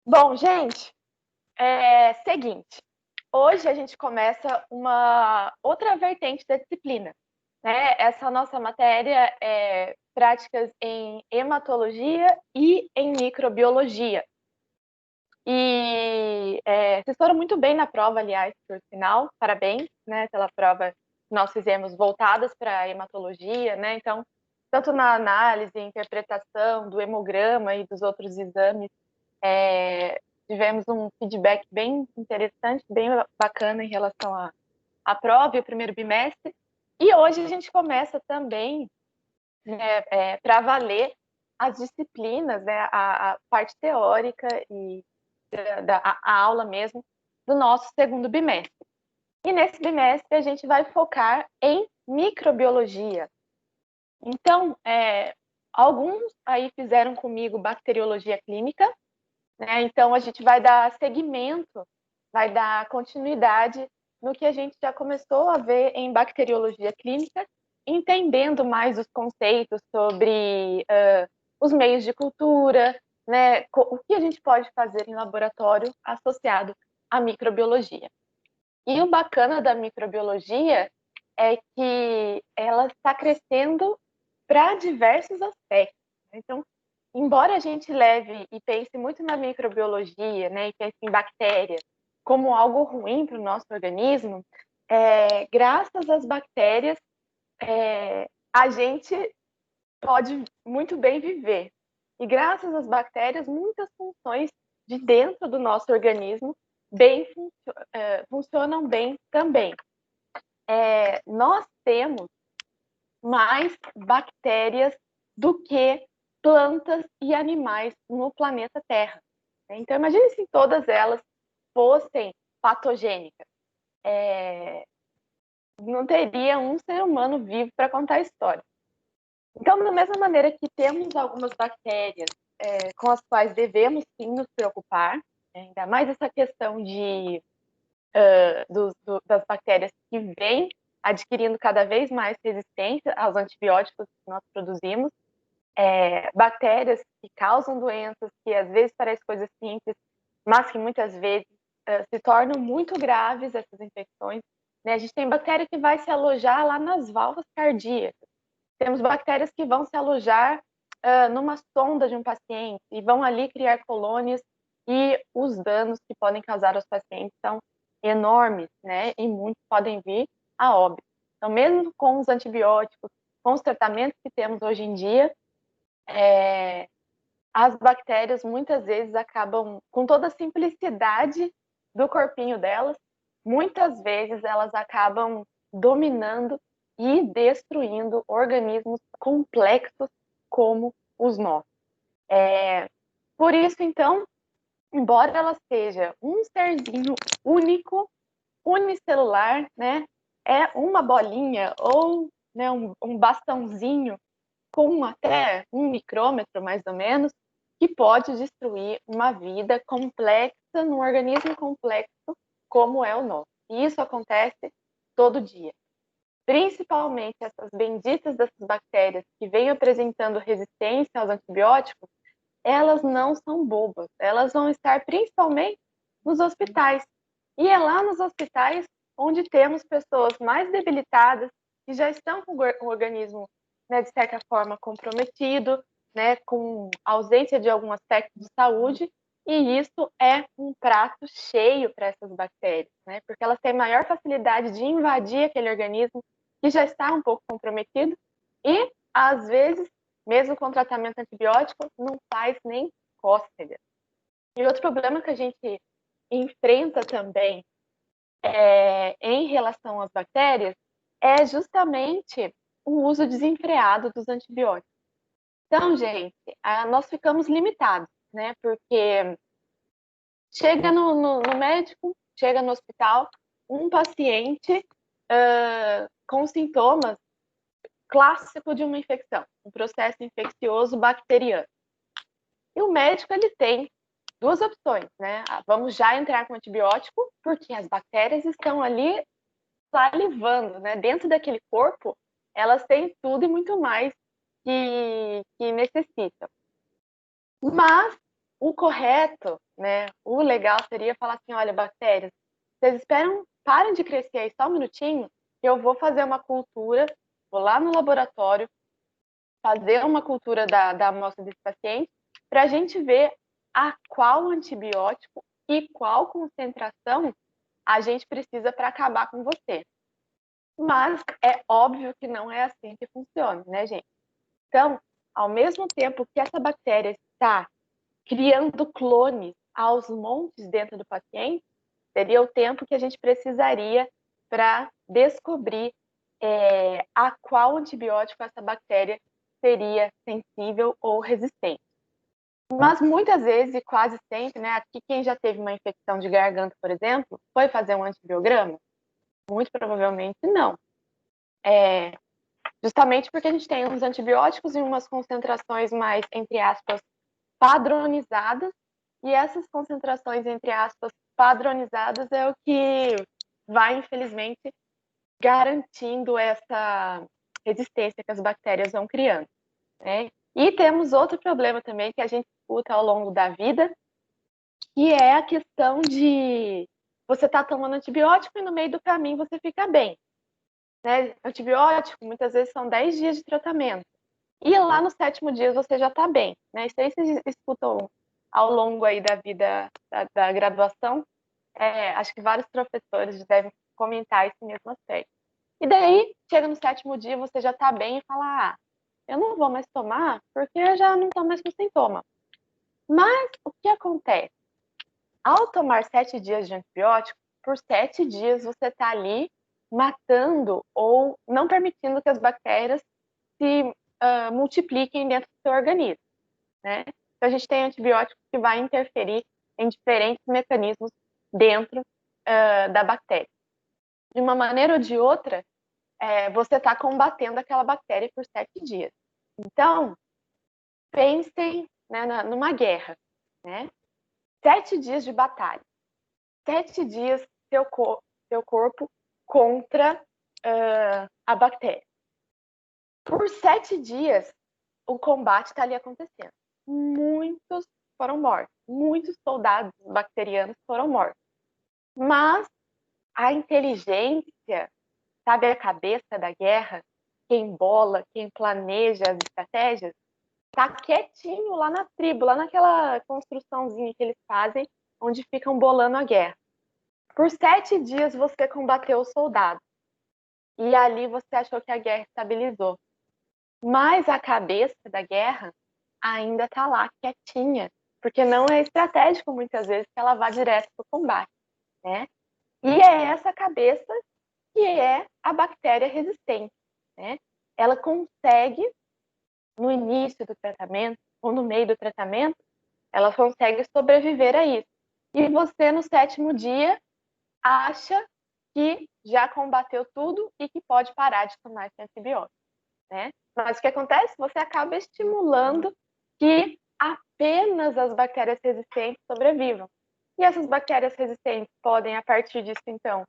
Bom, gente, seguinte. Hoje a gente começa uma outra vertente da disciplina, né? Essa nossa matéria é práticas em hematologia e em microbiologia. Vocês foram muito bem na prova, aliás, por sinal, parabéns, né, pela prova que nós fizemos voltadas para a hematologia, né? Então, tanto na análise, interpretação do hemograma e dos outros exames, é, tivemos um feedback bem interessante, bem bacana em relação à prova e ao primeiro bimestre. E hoje a gente começa também, né, para valer as disciplinas, né, a parte teórica e a aula mesmo do nosso segundo bimestre. E nesse bimestre a gente vai focar em microbiologia. Então, alguns aí fizeram comigo bacteriologia clínica, né? Então, a gente vai dar seguimento, vai dar continuidade no que a gente já começou a ver em bacteriologia clínica, entendendo mais os conceitos sobre os meios de cultura, né? O que a gente pode fazer em laboratório associado à microbiologia. E o bacana da microbiologia é que ela está crescendo para diversos aspectos. Então, embora a gente leve e pense muito na microbiologia, né, e pense em bactérias como algo ruim para o nosso organismo, graças às bactérias, a gente pode muito bem viver. E graças às bactérias, muitas funções de dentro do nosso organismo bem funcionam bem também. Nós temos mais bactérias do que plantas e animais no planeta Terra. Então, imagine se todas elas fossem patogênicas. Não teria um ser humano vivo para contar a história. Então, da mesma maneira que temos algumas bactérias com as quais devemos sim nos preocupar, ainda mais essa questão das bactérias que vêm adquirindo cada vez mais resistência aos antibióticos que nós produzimos, bactérias que causam doenças, que às vezes parecem coisas simples, mas que muitas vezes se tornam muito graves, essas infecções. Né? A gente tem bactéria que vai se alojar lá nas válvulas cardíacas. Temos bactérias que vão se alojar numa sonda de um paciente e vão ali criar colônias, e os danos que podem causar aos pacientes são enormes, né? E muitos podem vir a óbito. Então, mesmo com os antibióticos, com os tratamentos que temos hoje em dia, as bactérias muitas vezes acabam, com toda a simplicidade do corpinho delas, muitas vezes elas acabam dominando e destruindo organismos complexos como os nossos. Por isso, então, embora ela seja um serzinho único, unicelular, né, é uma bolinha ou né, um bastãozinho com até 1 micrômetro, mais ou menos, que pode destruir uma vida complexa num organismo complexo como é o nosso. E isso acontece todo dia. Principalmente essas benditas dessas bactérias que vêm apresentando resistência aos antibióticos, elas não são bobas. Elas vão estar principalmente nos hospitais. E é lá nos hospitais onde temos pessoas mais debilitadas, que já estão com o organismo, né, de certa forma, comprometido, né, com ausência de algum aspecto de saúde, e isso é um prato cheio para essas bactérias, né, porque elas têm maior facilidade de invadir aquele organismo que já está um pouco comprometido, e, às vezes, mesmo com tratamento antibiótico, não faz nem cócega. E outro problema que a gente enfrenta também em relação às bactérias é justamente o uso desenfreado dos antibióticos. Então, gente, nós ficamos limitados, né? Porque chega no médico, chega no hospital, um paciente com sintomas clássicos de uma infecção, um processo infeccioso bacteriano. E o médico, ele tem duas opções, né? Vamos já entrar com antibiótico, porque as bactérias estão ali salivando, né? Dentro daquele corpo, elas têm tudo e muito mais que necessitam. Mas o correto, né? O legal seria falar assim, olha, bactérias, vocês parem de crescer aí só um minutinho, que eu vou fazer uma cultura, vou lá no laboratório, fazer uma cultura da amostra desse paciente, para a gente ver a qual antibiótico e qual concentração a gente precisa para acabar com você. Mas é óbvio que não é assim que funciona, né, gente? Então, ao mesmo tempo que essa bactéria está criando clones aos montes dentro do paciente, seria o tempo que a gente precisaria para descobrir a qual antibiótico essa bactéria seria sensível ou resistente. Mas muitas vezes, e quase sempre, né, aqui quem já teve uma infecção de garganta, por exemplo, foi fazer um antibiograma? Muito provavelmente não. Justamente porque a gente tem uns antibióticos em umas concentrações mais, entre aspas, padronizadas, e essas concentrações, entre aspas, padronizadas é o que vai, infelizmente, garantindo essa resistência que as bactérias vão criando, né? E temos outro problema também que a gente escuta ao longo da vida, que é a questão de você estar tomando antibiótico e no meio do caminho você fica bem, né? Antibiótico, muitas vezes, são 10 dias de tratamento. E lá no 7º dia você já está bem, né? Isso aí vocês escutam ao longo aí da vida da graduação. Acho que vários professores devem comentar esse mesmo aspecto. E daí, chega no 7º dia, você já está bem e fala, eu não vou mais tomar porque eu já não estou mais com sintoma. Mas o que acontece? Ao tomar 7 dias de antibiótico, por 7 dias você está ali matando ou não permitindo que as bactérias se multipliquem dentro do seu organismo, né? Então, a gente tem antibióticos que vai interferir em diferentes mecanismos dentro da bactéria. De uma maneira ou de outra, você está combatendo aquela bactéria por 7 dias. Então, pensem, né, numa guerra, né? 7 dias de batalha. 7 dias seu corpo contra a bactéria. Por 7 dias, o combate está ali acontecendo. Muitos foram mortos. Muitos soldados bacterianos foram mortos. Mas a inteligência, sabe, a cabeça da guerra, quem bola, quem planeja as estratégias, tá quietinho lá na tribo, lá naquela construçãozinha que eles fazem, onde ficam bolando a guerra. Por 7 dias você combateu os soldados. E ali você achou que a guerra estabilizou. Mas a cabeça da guerra ainda está lá, quietinha, porque não é estratégico muitas vezes que ela vá direto para o combate, né? E é essa cabeça que é a bactéria resistente, né? Ela consegue, no início do tratamento ou no meio do tratamento, ela consegue sobreviver a isso. E você, no 7º dia, acha que já combateu tudo e que pode parar de tomar esse antibiótico, né? Mas o que acontece? Você acaba estimulando que apenas as bactérias resistentes sobrevivam. E essas bactérias resistentes podem, a partir disso, então,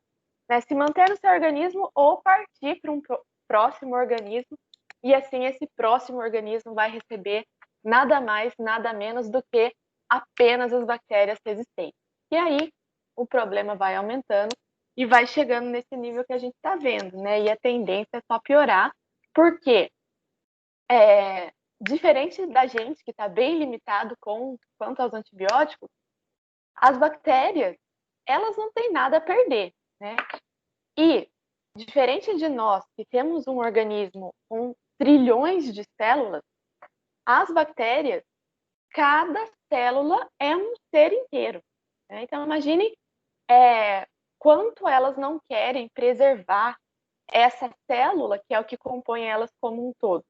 né, se manter no seu organismo ou partir para um próximo organismo, e assim esse próximo organismo vai receber nada mais, nada menos do que apenas as bactérias resistentes. E aí o problema vai aumentando e vai chegando nesse nível que a gente está vendo, né? E a tendência é só piorar, porque diferente da gente que está bem limitado quanto aos antibióticos, as bactérias, elas não têm nada a perder, né? E, diferente de nós, que temos um organismo com trilhões de células, as bactérias, cada célula é um ser inteiro, né? Então, imagine quanto elas não querem preservar essa célula, que é o que compõe elas como um todo,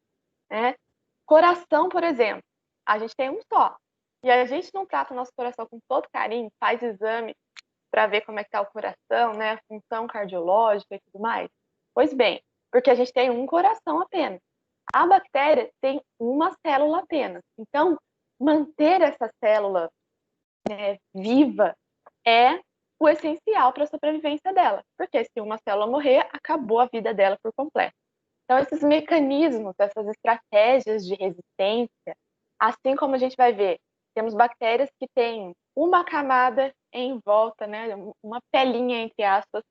né? Coração, por exemplo, a gente tem um só. E a gente não trata o nosso coração com todo carinho, faz exame para ver como é que está o coração, né? A função cardiológica e tudo mais. Pois bem, porque a gente tem um coração apenas. A bactéria tem uma célula apenas. Então, manter essa célula, né, viva é o essencial para a sobrevivência dela. Porque se uma célula morrer, acabou a vida dela por completo. Então, esses mecanismos, essas estratégias de resistência, assim como a gente vai ver Temos bactérias que têm uma camada em volta, né, uma pelinha, entre aspas,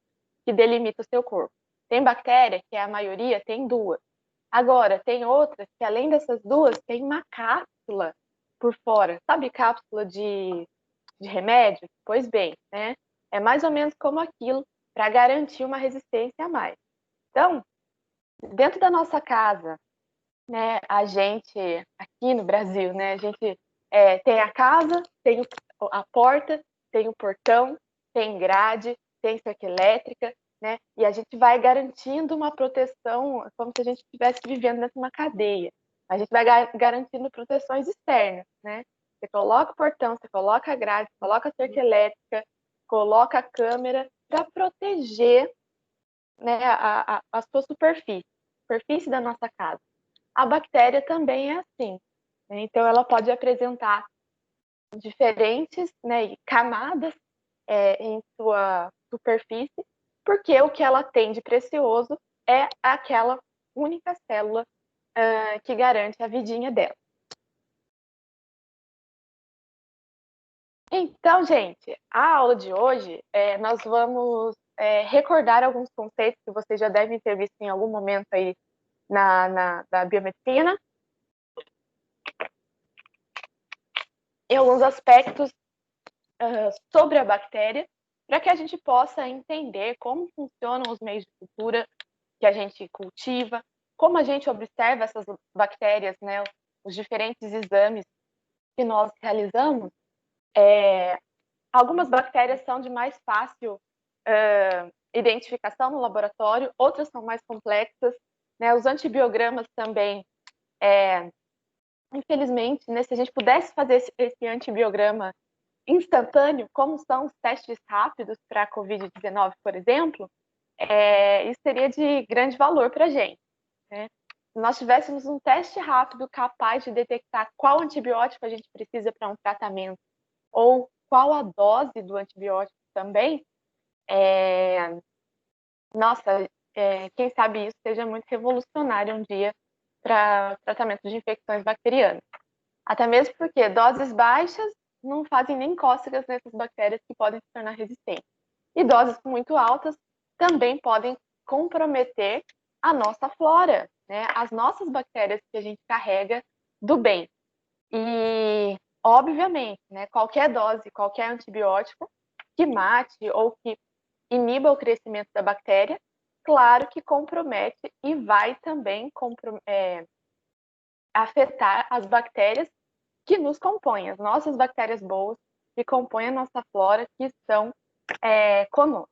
que delimita o seu corpo. Tem bactéria, que é a maioria, tem duas. Agora, tem outras que, além dessas duas, tem uma cápsula por fora. Sabe cápsula de remédio? Pois bem, né? É mais ou menos como aquilo para garantir uma resistência a mais. Então, dentro da nossa casa, né, a gente, aqui no Brasil, né, a gente tem a casa, tem a porta, tem o portão, tem grade, tem cerca elétrica, né, e a gente vai garantindo uma proteção, como se a gente estivesse vivendo dentro de uma cadeia. A gente vai garantindo proteções externas, né? Você coloca o portão, você coloca a grade, você coloca a cerca elétrica, coloca a câmera para proteger, né, a sua superfície da nossa casa. A bactéria também é assim, né? Então ela pode apresentar diferentes, né, camadas em sua superfície, porque o que ela tem de precioso é aquela única célula que garante a vidinha dela. Então, gente, a aula de hoje, nós vamos recordar alguns conceitos que vocês já devem ter visto em algum momento aí da biomedicina, em alguns aspectos sobre a bactéria, para que a gente possa entender como funcionam os meios de cultura que a gente cultiva, como a gente observa essas bactérias, né, os diferentes exames que nós realizamos. Algumas bactérias são de mais fácil identificação no laboratório, outras são mais complexas, né? Os antibiogramas também, infelizmente, né, se a gente pudesse fazer esse antibiograma instantâneo, como são os testes rápidos para a Covid-19, por exemplo, isso seria de grande valor para a gente, né? Se nós tivéssemos um teste rápido capaz de detectar qual antibiótico a gente precisa para um tratamento, ou qual a dose do antibiótico também, nossa, quem sabe isso seja muito revolucionário um dia para tratamento de infecções bacterianas. Até mesmo porque doses baixas não fazem nem cócegas nessas bactérias que podem se tornar resistentes. E doses muito altas também podem comprometer a nossa flora, né? As nossas bactérias que a gente carrega do bem. E, obviamente, né, qualquer dose, qualquer antibiótico que mate ou que iniba o crescimento da bactéria, claro que compromete e vai também afetar as bactérias que nos compõem, as nossas bactérias boas que compõem a nossa flora, que estão conosco.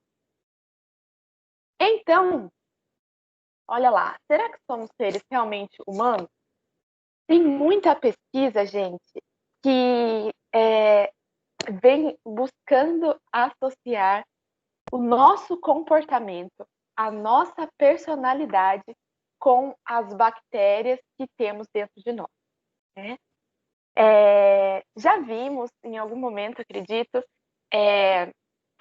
Então, olha lá, será que somos seres realmente humanos? Tem muita pesquisa, gente, que vem buscando associar o nosso comportamento, a nossa personalidade com as bactérias que temos dentro de nós, né? Já vimos em algum momento, acredito,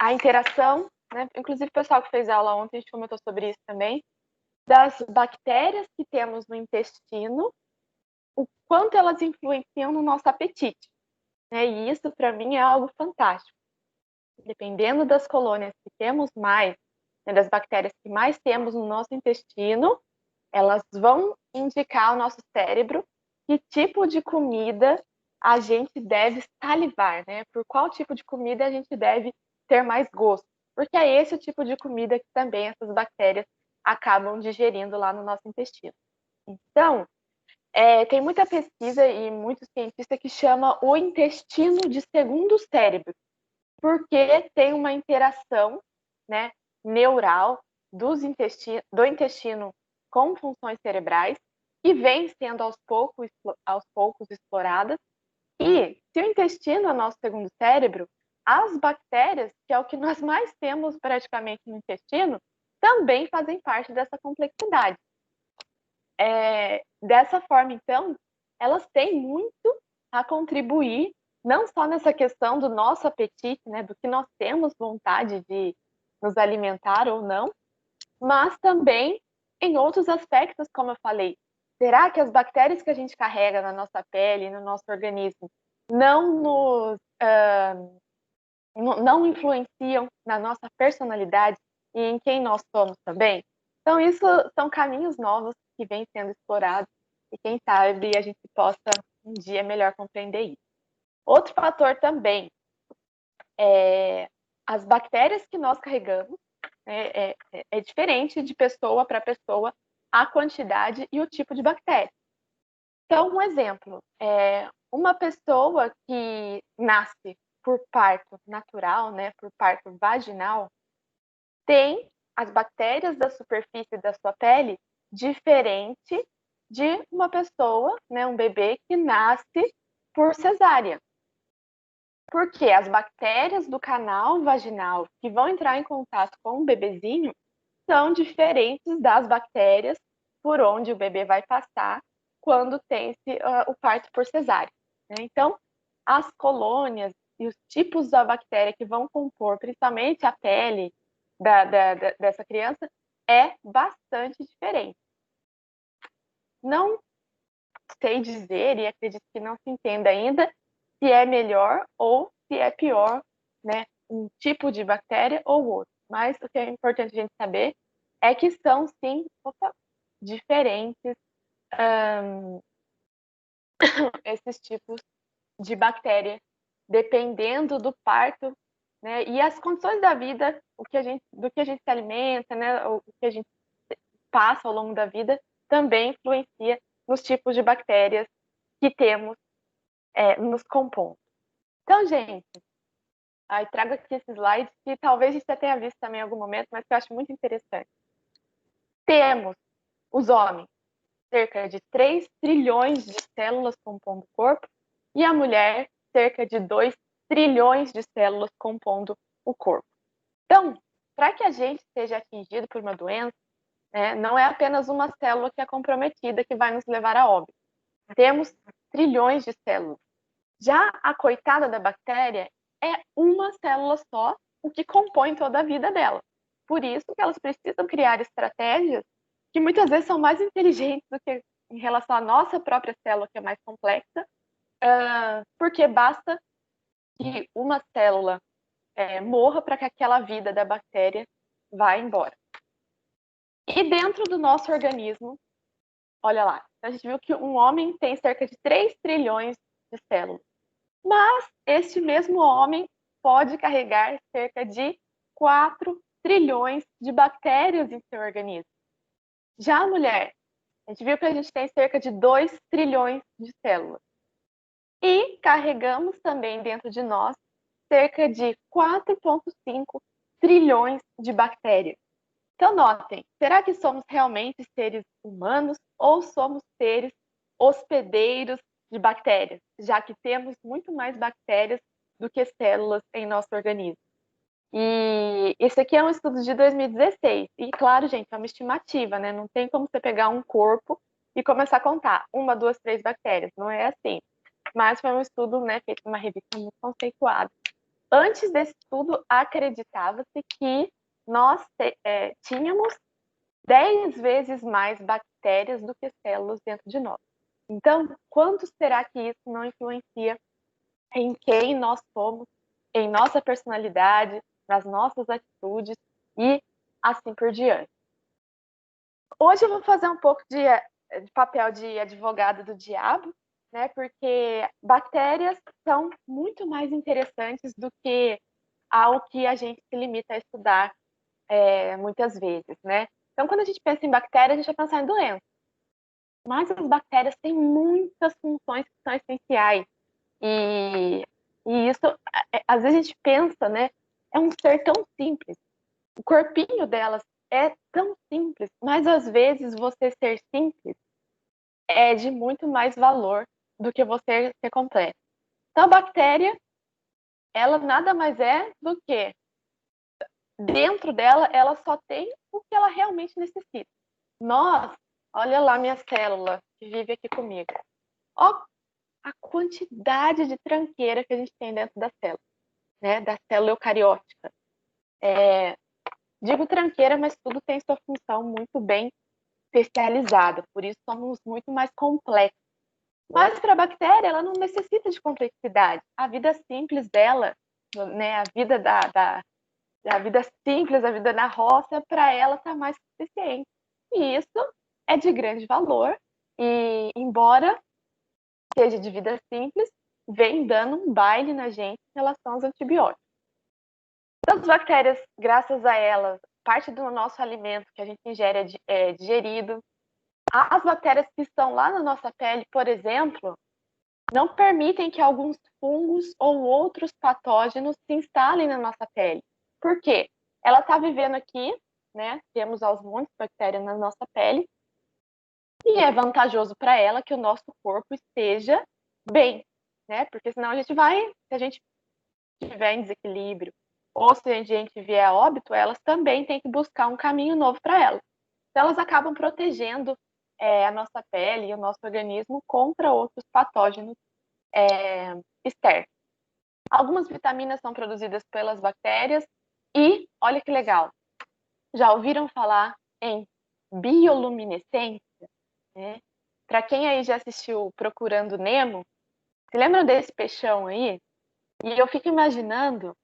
a interação, né? Inclusive o pessoal que fez aula ontem, a gente comentou sobre isso também, das bactérias que temos no intestino, o quanto elas influenciam no nosso apetite, né? E isso, para mim, é algo fantástico. Dependendo das colônias que temos mais, né, das bactérias que mais temos no nosso intestino, elas vão indicar ao nosso cérebro que tipo de comida a gente deve salivar, né? Por qual tipo de comida a gente deve ter mais gosto. Porque é esse o tipo de comida que também essas bactérias acabam digerindo lá no nosso intestino. Então, tem muita pesquisa e muito cientista que chama o intestino de segundo cérebro, porque tem uma interação, né, neural do intestino com funções cerebrais e vem sendo aos poucos exploradas. E se o intestino é nosso segundo cérebro, as bactérias, que é o que nós mais temos praticamente no intestino, também fazem parte dessa complexidade. Dessa forma, então, elas têm muito a contribuir, não só nessa questão do nosso apetite, né, do que nós temos vontade de nos alimentar ou não, mas também em outros aspectos, como eu falei. Será que as bactérias que a gente carrega na nossa pele, no nosso organismo, não nos não influenciam na nossa personalidade e em quem nós somos também. Então, isso são caminhos novos que vêm sendo explorados e quem sabe a gente possa um dia melhor compreender isso. Outro fator também é as bactérias que nós carregamos, né, é diferente de pessoa para pessoa a quantidade e o tipo de bactéria. Então, um exemplo, uma pessoa que nasce por parto natural, né, por parto vaginal, tem as bactérias da superfície da sua pele diferente de uma pessoa, né, um bebê que nasce por cesárea. Porque as bactérias do canal vaginal que vão entrar em contato com o bebezinho são diferentes das bactérias por onde o bebê vai passar quando tem-se o parto por cesárea. Né? Então, as colônias e os tipos da bactéria que vão compor, principalmente a pele dessa criança, é bastante diferente. Não sei dizer, e acredito que não se entenda ainda, se é melhor ou se é pior, né, um tipo de bactéria ou outro. Mas o que é importante a gente saber é que são, sim, diferentes esses tipos de bactéria, dependendo do parto, né, e as condições da vida, do que a gente se alimenta, né, o que a gente passa ao longo da vida, também influencia nos tipos de bactérias que temos nos compondo. Então, gente, aí trago aqui esse slide que talvez a gente já tenha visto também em algum momento, mas que eu acho muito interessante. Temos os homens, cerca de 3 trilhões de células compondo o corpo, e a mulher, cerca de 2 trilhões de células compondo o corpo. Então, para que a gente seja atingido por uma doença, né, não é apenas uma célula que é comprometida que vai nos levar a óbito. Temos trilhões de células. Já a coitada da bactéria é uma célula só, o que compõe toda a vida dela. Por isso que elas precisam criar estratégias que muitas vezes são mais inteligentes do que em relação à nossa própria célula, que é mais complexa, porque basta que uma célula morra para que aquela vida da bactéria vá embora. E dentro do nosso organismo, olha lá, a gente viu que um homem tem cerca de 3 trilhões de células. Mas este mesmo homem pode carregar cerca de 4 trilhões de bactérias em seu organismo. Já a mulher, a gente viu que a gente tem cerca de 2 trilhões de células. E carregamos também dentro de nós cerca de 4,5 trilhões de bactérias. Então, notem, será que somos realmente seres humanos ou somos seres hospedeiros de bactérias, já que temos muito mais bactérias do que células em nosso organismo? E esse aqui é um estudo de 2016. E, claro, gente, é uma estimativa, né? Não tem como você pegar um corpo e começar a contar 1, 2, 3 bactérias. Não é assim. Mas foi um estudo, né, feito em uma revista muito conceituada. Antes desse estudo, acreditava-se que nós tínhamos 10 vezes mais bactérias do que células dentro de nós. Então, quanto será que isso não influencia em quem nós somos, em nossa personalidade, nas nossas atitudes e assim por diante? Hoje eu vou fazer um pouco de papel de advogado do diabo, né? Porque bactérias são muito mais interessantes do que ao que a gente se limita a estudar muitas vezes, né? Então, quando a gente pensa em bactéria, a gente vai pensar em doença. Mas as bactérias têm muitas funções que são essenciais. E, e isso, às vezes a gente pensa, né? É um ser tão simples. O corpinho delas é tão simples, mas às vezes você ser simples é de muito mais valor do que você ser completo. Então, a bactéria, ela nada mais é do que dentro dela, ela só tem o que ela realmente necessita. Nós, olha lá minha célula que vive aqui comigo. Ó, a quantidade de tranqueira que a gente tem dentro da célula, né? Da célula eucariótica. Digo tranqueira, mas tudo tem sua função muito bem especializada, por isso somos muito mais complexos. Mas para a bactéria, ela não necessita de complexidade. A vida simples dela, né, a vida simples, a vida na roça, para ela está mais que suficiente. E isso é de grande valor. E embora seja de vida simples, vem dando um baile na gente em relação aos antibióticos. Então, as bactérias, graças a elas, parte do nosso alimento que a gente ingere é digerido. As bactérias que estão lá na nossa pele, por exemplo, não permitem que alguns fungos ou outros patógenos se instalem na nossa pele. Por quê? Ela está vivendo aqui, né? Temos aos montes de bactérias na nossa pele, e é vantajoso para ela que o nosso corpo esteja bem, né? Porque senão a gente vai, se a gente estiver em desequilíbrio, ou se a gente vier a óbito, elas também têm que buscar um caminho novo para elas. Então, elas acabam protegendo a nossa pele e o nosso organismo contra outros patógenos externos. Algumas vitaminas são produzidas pelas bactérias e, olha que legal, já ouviram falar em bioluminescência? Né? Para quem aí já assistiu Procurando Nemo, se lembram desse peixão aí? E eu fico imaginando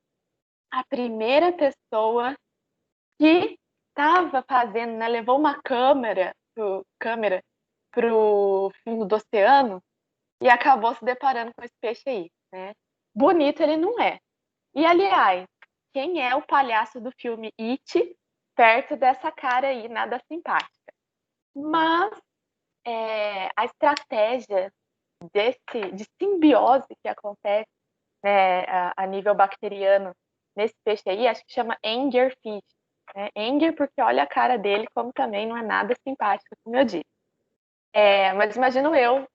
a primeira pessoa que estava fazendo, né, levou uma câmera pro fundo do oceano e acabou se deparando com esse peixe aí, né? Bonito ele não é. E, aliás, quem é o palhaço do filme It perto dessa cara aí, nada simpática? Mas a estratégia de simbiose que acontece, né, a nível bacteriano nesse peixe aí, acho que chama Angerfish. Né? Anger porque olha a cara dele, como também não é nada simpático, como eu disse. Mas imagino eu,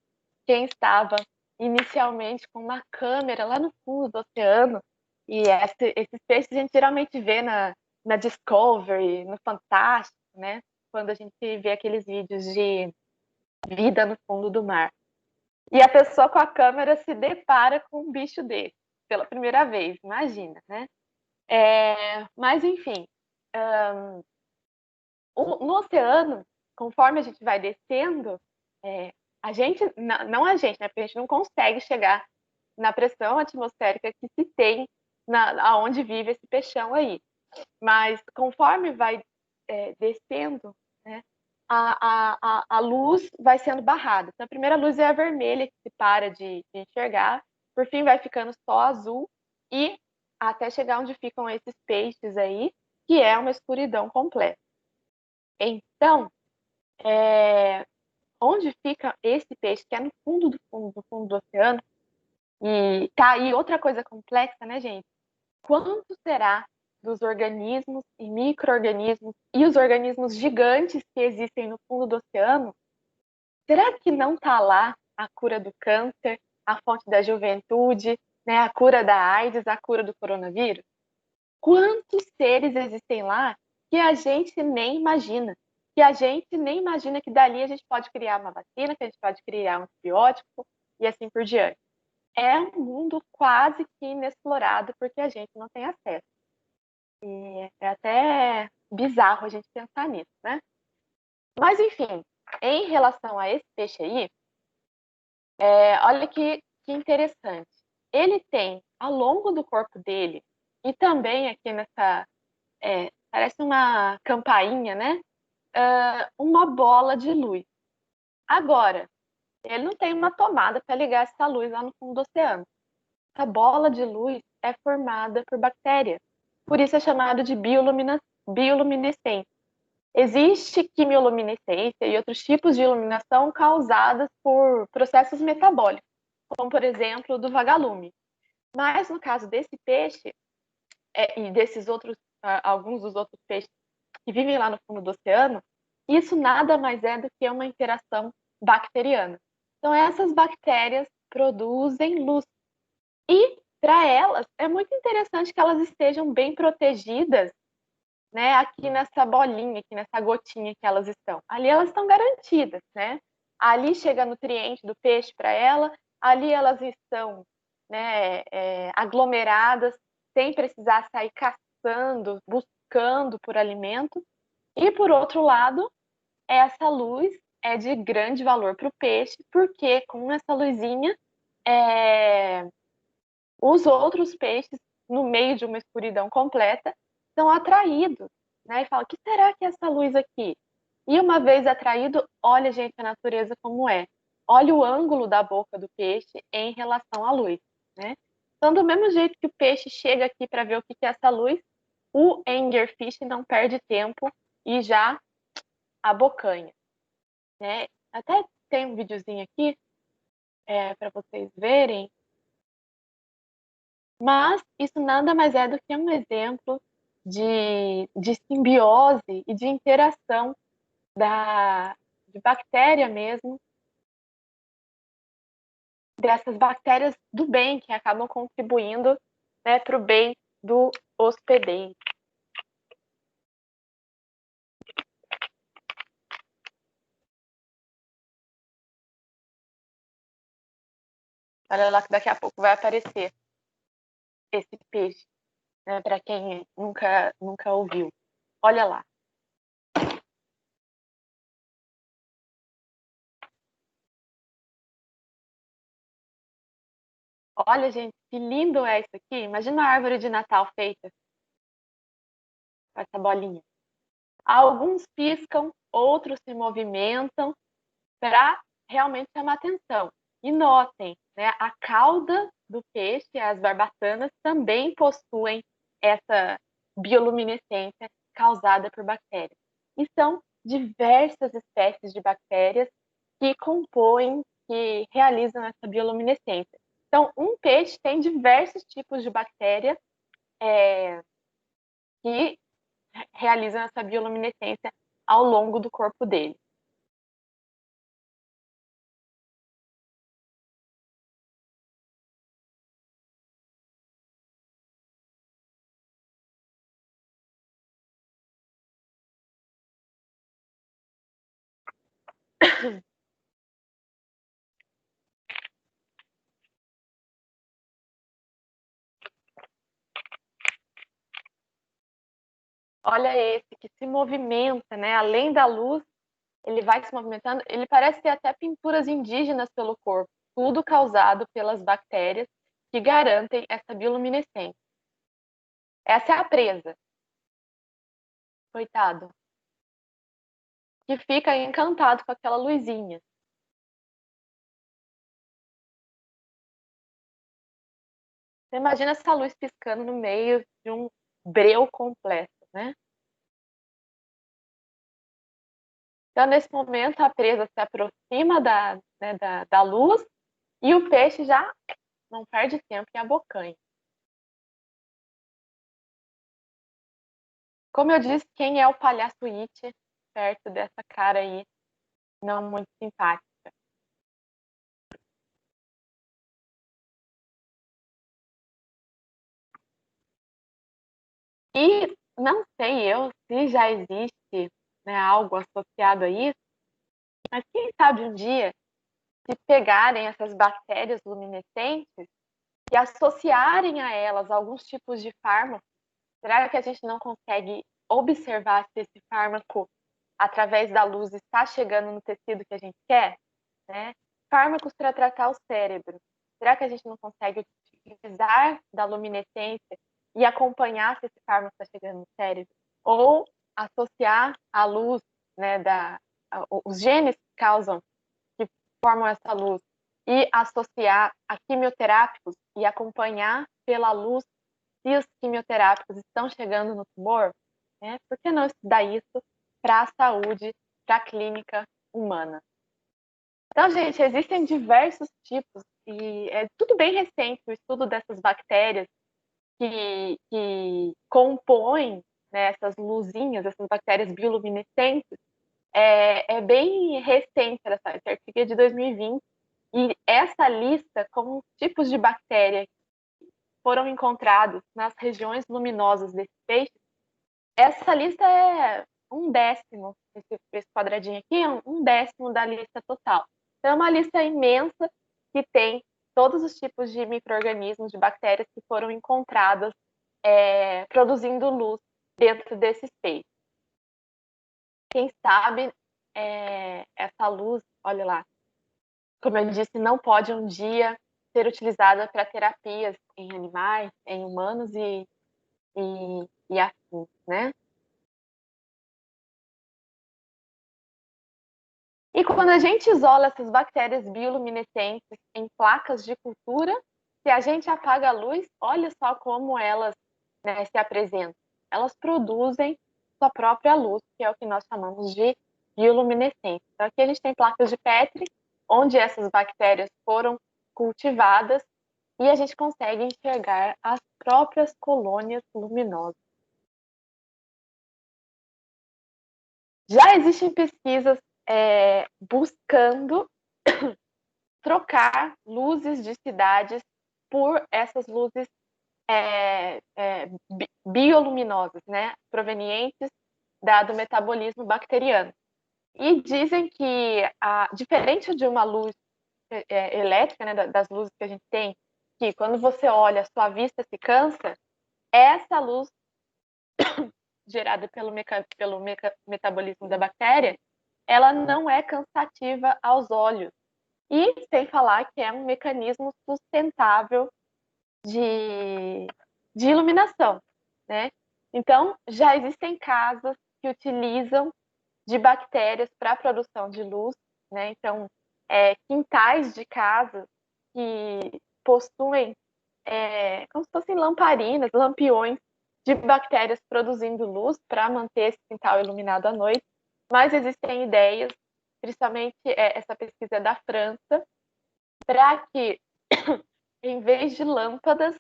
quem estava inicialmente com uma câmera lá no fundo do oceano, e esses peixes a gente geralmente vê na Discovery, no Fantástico, né? Quando a gente vê aqueles vídeos de vida no fundo do mar. E a pessoa com a câmera se depara com um bicho desse pela primeira vez, imagina, né? Mas, enfim, no oceano, conforme a gente vai descendo, a gente, não a gente, né? Porque a gente não consegue chegar na pressão atmosférica que se tem aonde vive esse peixão aí. Mas conforme vai descendo, né, a luz vai sendo barrada. Então, a primeira luz é a vermelha, que se para de enxergar, por fim vai ficando só azul, e até chegar onde ficam esses peixes aí, que é uma escuridão completa. Então, onde fica esse peixe, que é no fundo do oceano, e tá aí outra coisa complexa, né, gente? Quanto será dos organismos e micro-organismos e os organismos gigantes que existem no fundo do oceano? Será que não está lá a cura do câncer, a fonte da juventude, né, a cura da AIDS, a cura do coronavírus? Quantos seres existem lá que a gente nem imagina? Que a gente nem imagina que dali a gente pode criar uma vacina, que a gente pode criar um antibiótico e assim por diante. É um mundo quase que inexplorado porque a gente não tem acesso. E é até bizarro a gente pensar nisso, né? Mas, enfim, em relação a esse peixe aí, olha que interessante. Ele tem, ao longo do corpo dele, e também aqui nessa, parece uma campainha, né? Uma bola de luz. Agora, ele não tem uma tomada para ligar essa luz lá no fundo do oceano. A bola de luz é formada por bactérias. Por isso é chamado de bioluminescência. Existe quimioluminescência e outros tipos de iluminação causadas por processos metabólicos, como, por exemplo, do vagalume. Mas, no caso desse peixe, e desses outros, alguns dos outros peixes que vivem lá no fundo do oceano, isso nada mais é do que uma interação bacteriana. Então, essas bactérias produzem luz. E, para elas, é muito interessante que elas estejam bem protegidas, né, aqui nessa bolinha, aqui nessa gotinha que elas estão. Ali elas estão garantidas, né? Ali chega nutriente do peixe para ela, ali elas estão, né, aglomeradas, sem precisar sair caçando, buscando por alimento. E, por outro lado, essa luz é de grande valor para o peixe, porque com essa luzinha, é, os outros peixes, no meio de uma escuridão completa, são atraídos, né? E falam, o que será que é essa luz aqui? E uma vez atraído, olha, gente, a natureza como é. Olha o ângulo da boca do peixe em relação à luz, né? Então, do mesmo jeito que o peixe chega aqui para ver o que é essa luz, o anglerfish não perde tempo e já abocanha, né? Até tem um videozinho aqui para vocês verem, mas isso nada mais é do que um exemplo de simbiose e de interação de bactéria mesmo, dessas bactérias do bem que acabam contribuindo, né, para o bem do hospedeiro. Olha lá que daqui a pouco vai aparecer esse peixe, né, para quem nunca ouviu. Olha lá. Olha, gente, que lindo é isso aqui. Imagina uma árvore de Natal feita com essa bolinha. Alguns piscam, outros se movimentam para realmente chamar atenção. E notem, né, a cauda do peixe, as barbatanas, também possuem essa bioluminescência causada por bactérias. E são diversas espécies de bactérias que compõem, que realizam essa bioluminescência. Então, um peixe tem diversos tipos de bactérias que realizam essa bioluminescência ao longo do corpo dele. Olha esse que se movimenta, né? Além da luz, ele vai se movimentando. Ele parece ter até pinturas indígenas pelo corpo, tudo causado pelas bactérias que garantem essa bioluminescência. Essa é a presa, coitado, que fica encantado com aquela luzinha. Você imagina essa luz piscando no meio de um breu completo, né? Então, nesse momento, a presa se aproxima da luz e o peixe já não perde tempo e abocanha. Como eu disse, quem é o palhaço It perto dessa cara aí, não muito simpática? E não sei eu se já existe, né, algo associado a isso, mas quem sabe um dia, se pegarem essas bactérias luminescentes e associarem a elas alguns tipos de fármaco, será que a gente não consegue observar se esse fármaco, através da luz, está chegando no tecido que a gente quer? Né? Fármacos para tratar o cérebro. Será que a gente não consegue utilizar da luminescência e acompanhar se esse fármaco está chegando no cérebro? Ou associar a luz, né, os genes que causam, que formam essa luz, e associar a quimioterápicos e acompanhar pela luz se os quimioterápicos estão chegando no tumor? Né? Por que não estudar isso para a saúde, para a clínica humana? Então, gente, existem diversos tipos e é tudo bem recente o estudo dessas bactérias que compõem, né, essas luzinhas, essas bactérias bioluminescentes, é bem recente, essa artigo é de 2020, e essa lista com os tipos de bactéria que foram encontrados nas regiões luminosas desse peixe, essa lista é um décimo, esse quadradinho aqui é um décimo da lista total. Então, é uma lista imensa que tem todos os tipos de micro-organismos, de bactérias que foram encontradas produzindo luz dentro desses peixes. Quem sabe essa essa luz, olha lá, como eu disse, não pode um dia ser utilizada para terapias em animais, em humanos e assim, né? E quando a gente isola essas bactérias bioluminescentes em placas de cultura, se a gente apaga a luz, olha só como elas, né, se apresentam. Elas produzem sua própria luz, que é o que nós chamamos de bioluminescência. Então, aqui a gente tem placas de Petri, onde essas bactérias foram cultivadas, e a gente consegue enxergar as próprias colônias luminosas. Já existem pesquisas buscando trocar luzes de cidades por essas luzes bioluminosas, né, provenientes do metabolismo bacteriano. E dizem que, diferente de uma luz elétrica, né, das luzes que a gente tem, que quando você olha, sua vista se cansa, essa luz gerada pelo metabolismo da bactéria, ela não é cansativa aos olhos. E sem falar que é um mecanismo sustentável de iluminação, né? Então, já existem casas que utilizam de bactérias para a produção de luz, né? Então, quintais de casas que possuem como se fossem lamparinas, lampiões de bactérias produzindo luz para manter esse quintal iluminado à noite. Mas existem ideias, principalmente essa pesquisa é da França, para que, em vez de lâmpadas,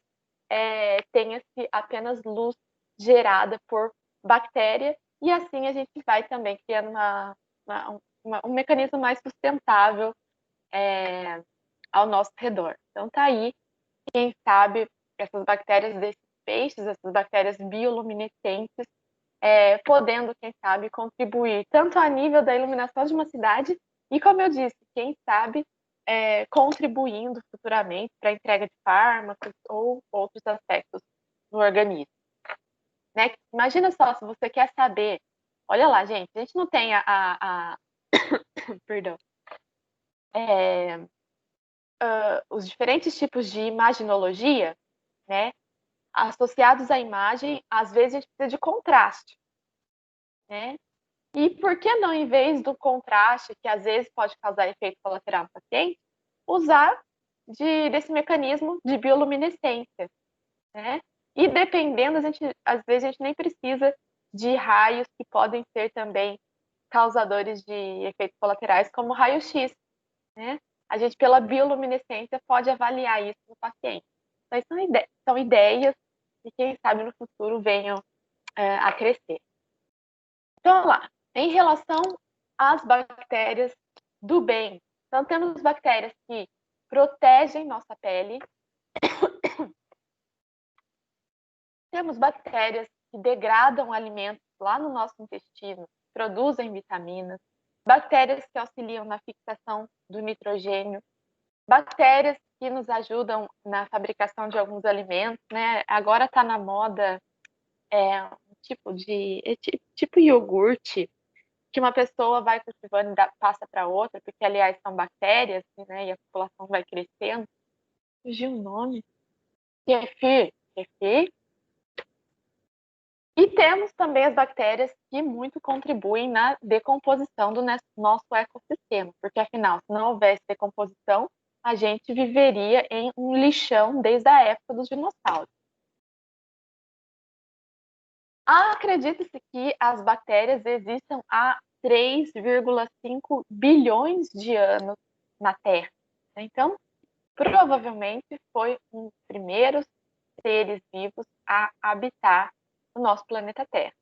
tenha-se apenas luz gerada por bactéria, e assim a gente vai também criando um mecanismo mais sustentável ao nosso redor. Então tá aí, quem sabe, essas bactérias desses peixes, essas bactérias bioluminescentes, podendo, quem sabe, contribuir tanto a nível da iluminação de uma cidade e, como eu disse, quem sabe, contribuindo futuramente para a entrega de fármacos ou outros aspectos no organismo. Né? Imagina só, se você quer saber, olha lá, gente, a gente não tem perdão, os diferentes tipos de imaginologia, né? Associados à imagem, às vezes a gente precisa de contraste, né? E por que não, em vez do contraste, que às vezes pode causar efeito colateral no paciente, usar desse mecanismo de bioluminescência, né? E dependendo, às vezes a gente nem precisa de raios que podem ser também causadores de efeitos colaterais, como raio-x, né? A gente, pela bioluminescência, pode avaliar isso no paciente. Então, são ideias que, quem sabe, no futuro venham a crescer. Então, lá, em relação às bactérias do bem, então temos bactérias que protegem nossa pele, temos bactérias que degradam alimentos lá no nosso intestino, produzem vitaminas, bactérias que auxiliam na fixação do nitrogênio, bactérias que nos ajudam na fabricação de alguns alimentos, né? Agora está na moda um tipo iogurte, que uma pessoa vai cultivando e passa para outra, porque, aliás, são bactérias, né, e a população vai crescendo. Fugiu o nome. Kefir. E temos também as bactérias que muito contribuem na decomposição do nosso ecossistema, porque, afinal, se não houvesse decomposição, a gente viveria em um lixão desde a época dos dinossauros. Acredita-se que as bactérias existam há 3,5 bilhões de anos na Terra. Então, provavelmente foi um dos primeiros seres vivos a habitar o nosso planeta Terra.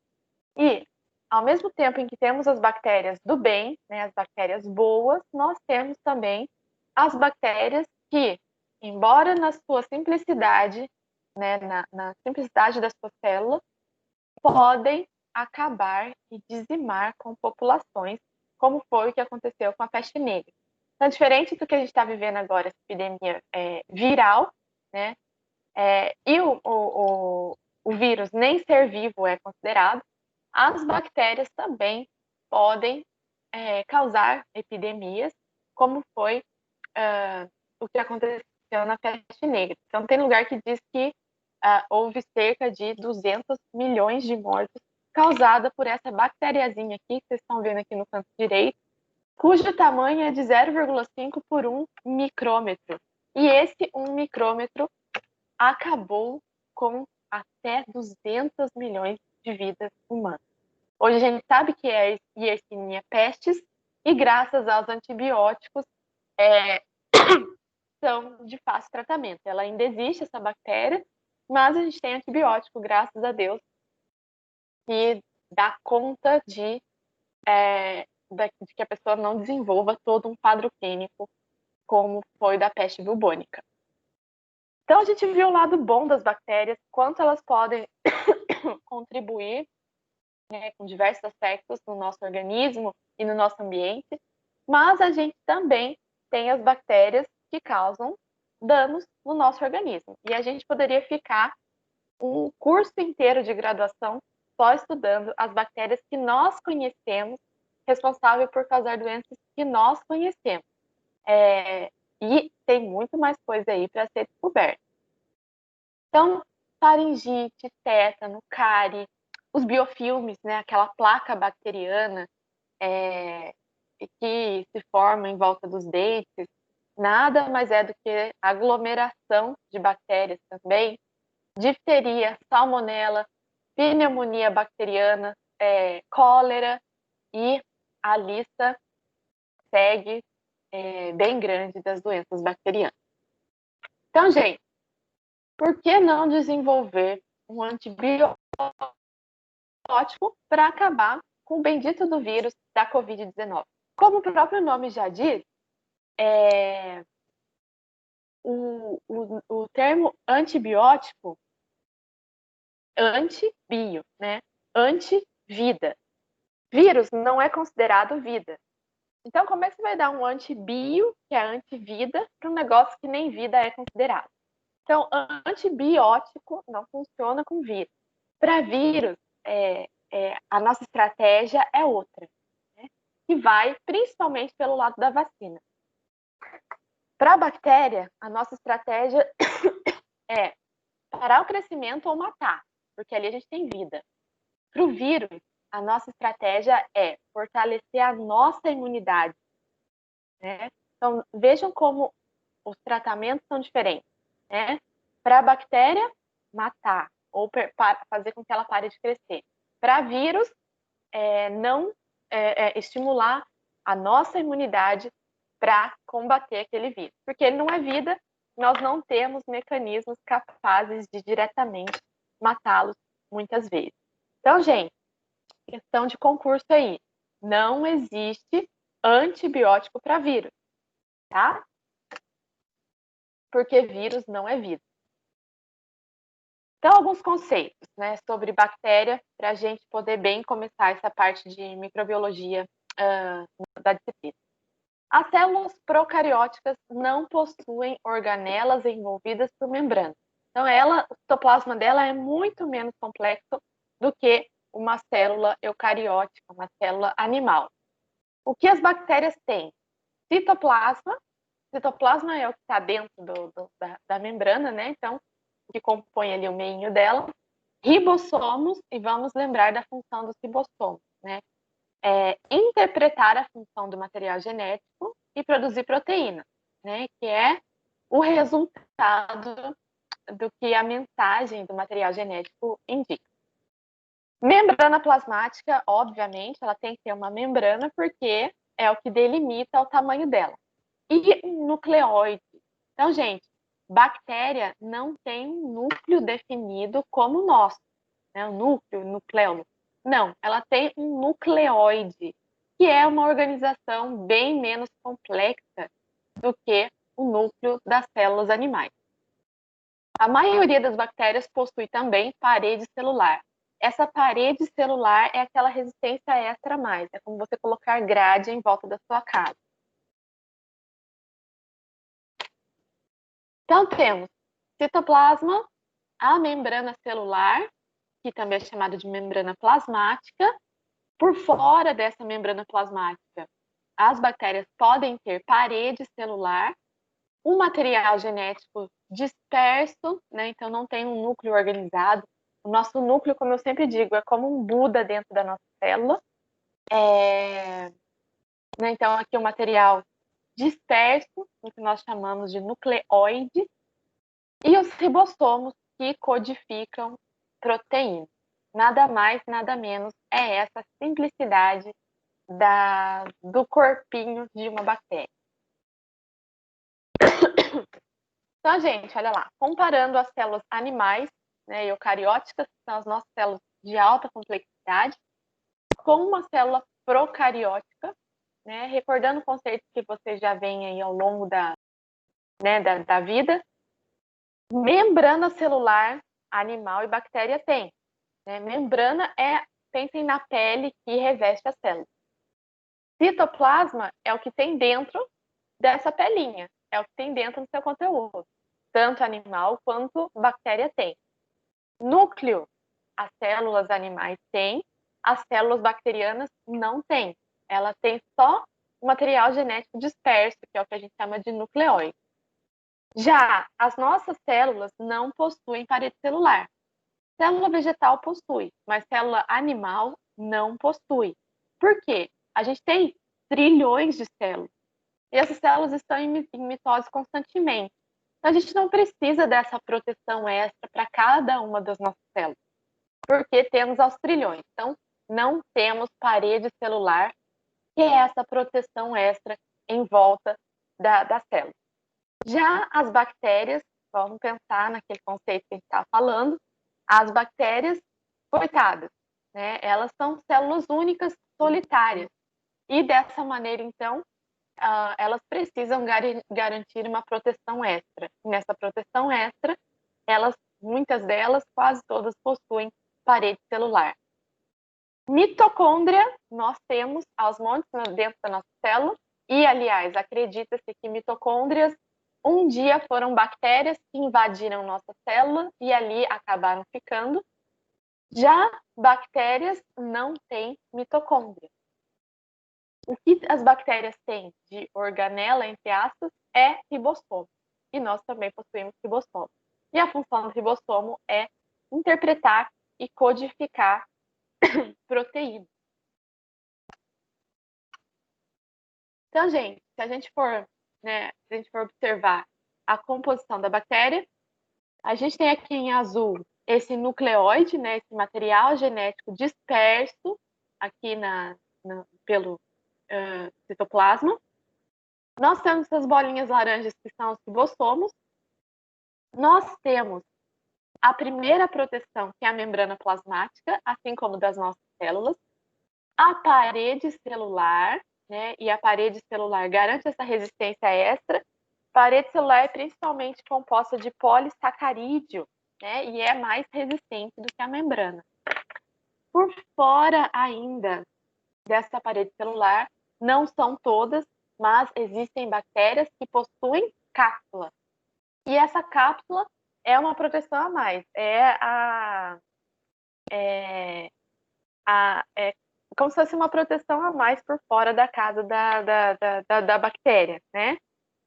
E, ao mesmo tempo em que temos as bactérias do bem, né, as bactérias boas, nós temos também as bactérias que, embora na sua simplicidade, né, na simplicidade da sua célula, podem acabar e dizimar com populações, como foi o que aconteceu com a peste negra. Então, diferente do que a gente está vivendo agora, essa epidemia viral, né? E o vírus nem ser vivo é considerado, as bactérias também podem causar epidemias, como foi o que aconteceu na peste negra. Então, tem lugar que diz que houve cerca de 200 milhões de mortos causada por essa bactériazinha aqui, que vocês estão vendo aqui no canto direito, cujo tamanho é de 0,5 por 1 micrômetro. E esse 1 micrômetro acabou com até 200 milhões de vidas humanas. Hoje a gente sabe que é a Yersinia pestis, e graças aos antibióticos, são de fácil tratamento. Ela ainda existe, essa bactéria, mas a gente tem antibiótico, graças a Deus, que dá conta de que a pessoa não desenvolva todo um quadro clínico como foi da peste bubônica. Então, a gente viu o lado bom das bactérias, quanto elas podem contribuir com diversos aspectos no nosso organismo e no nosso ambiente, mas a gente também tem as bactérias que causam danos no nosso organismo. E a gente poderia ficar um curso inteiro de graduação só estudando as bactérias que nós conhecemos, responsável por causar doenças que nós conhecemos. E tem muito mais coisa aí para ser descoberta. Então, faringite, tétano, cárie, os biofilmes, né, aquela placa bacteriana que se forma em volta dos dentes, nada mais é do que aglomeração de bactérias também, difteria, salmonela, pneumonia bacteriana, cólera, e a lista segue bem grande das doenças bacterianas. Então, gente, por que não desenvolver um antibiótico para acabar com o bendito do vírus da Covid-19? Como o próprio nome já diz, o termo antibiótico, antibio, né? Antivida. Vírus não é considerado vida. Então, como é que você vai dar um antibio, que é antivida, para um negócio que nem vida é considerado? Então, antibiótico não funciona com vírus. Para vírus, a nossa estratégia é outra, né? Que vai principalmente pelo lado da vacina. Para a bactéria, a nossa estratégia é parar o crescimento ou matar, porque ali a gente tem vida. Para o vírus, a nossa estratégia é fortalecer a nossa imunidade, né? Então, vejam como os tratamentos são diferentes, né? Para a bactéria, matar, ou fazer com que ela pare de crescer. Para vírus, não estimular a nossa imunidade para combater aquele vírus. Porque ele não é vida, nós não temos mecanismos capazes de diretamente matá-los muitas vezes. Então, gente, questão de concurso aí. Não existe antibiótico para vírus, tá? Porque vírus não é vida. Então, alguns conceitos, né, sobre bactéria, para a gente poder bem começar essa parte de microbiologia da disciplina. As células procarióticas não possuem organelas envolvidas por membrana. Então, o citoplasma dela é muito menos complexo do que uma célula eucariótica, uma célula animal. O que as bactérias têm? Citoplasma. Citoplasma é o que está dentro da membrana, né? Então, que compõe ali o meinho dela. Ribossomos, e vamos lembrar da função dos ribossomos, né? Interpretar a função do material genético e produzir proteína, né? Que é o resultado do que a mensagem do material genético indica. Membrana plasmática, obviamente, ela tem que ter uma membrana porque é o que delimita o tamanho dela. E um nucleóide. Então, gente, bactéria não tem um núcleo definido como o nosso, né? O núcleo, o nucleolo. Não, ela tem um nucleóide, que é uma organização bem menos complexa do que o núcleo das células animais. A maioria das bactérias possui também parede celular. Essa parede celular é aquela resistência extra a mais, é como você colocar grade em volta da sua casa. Então, temos citoplasma, a membrana celular, que também é chamada de membrana plasmática, Por fora dessa membrana plasmática, as bactérias podem ter parede celular, um material genético disperso, né? Então não tem um núcleo organizado. O nosso núcleo, como eu sempre digo, é como um Buda dentro da nossa célula. Né? Então aqui o material disperso, o que nós chamamos de nucleóide, e os ribossomos que codificam proteínas. Nada mais, nada menos é essa simplicidade do corpinho de uma bactéria. Então, gente, olha lá, comparando as células animais, né, eucarióticas, que são as nossas células de alta complexidade, com uma célula procariótica, né, recordando conceitos que vocês já veem aí ao longo da vida, membrana celular, animal e bactéria tem. Né? Membrana pensem na pele que reveste a célula. Citoplasma é o que tem dentro dessa pelinha, é o que tem dentro do seu conteúdo. Tanto animal quanto bactéria tem. Núcleo, as células animais têm, as células bacterianas não têm. Elas têm só o material genético disperso, que é o que a gente chama de nucleóide. Já as nossas células não possuem parede celular. Célula vegetal possui, mas célula animal não possui. Por quê? A gente tem trilhões de células. E essas células estão em mitose constantemente. Então, a gente não precisa dessa proteção extra para cada uma das nossas células, porque temos aos trilhões. Então, não temos parede celular, que é essa proteção extra em volta da célula. Já as bactérias, vamos pensar naquele conceito que a gente está falando, as bactérias, coitadas, né? Elas são células únicas, solitárias. E dessa maneira, então, elas precisam garantir uma proteção extra. Nessa proteção extra, muitas delas, quase todas, possuem parede celular. Mitocôndria, nós temos aos montes dentro da nossa célula, e, aliás, acredita-se que mitocôndrias um dia foram bactérias que invadiram nossa célula e ali acabaram ficando. Já bactérias não têm mitocôndria. O que as bactérias têm de organela, entre aspas, é ribossomo. E nós também possuímos ribossomo. E a função do ribossomo é interpretar e codificar proteína. Então, gente, se a gente for observar a composição da bactéria, a gente tem aqui em azul esse nucleóide, né, esse material genético disperso aqui pelo citoplasma. Nós temos essas bolinhas laranjas que são os ribossomos. Nós temos a primeira proteção, que é a membrana plasmática, assim como das nossas células. A parede celular, né, e a parede celular garante essa resistência extra. Parede celular é principalmente composta de polissacarídeo, né, e é mais resistente do que a membrana. Por fora ainda dessa parede celular, não são todas, mas existem bactérias que possuem cápsula. E essa cápsula é uma proteção a mais. É como se fosse uma proteção a mais por fora da casa da bactéria, né?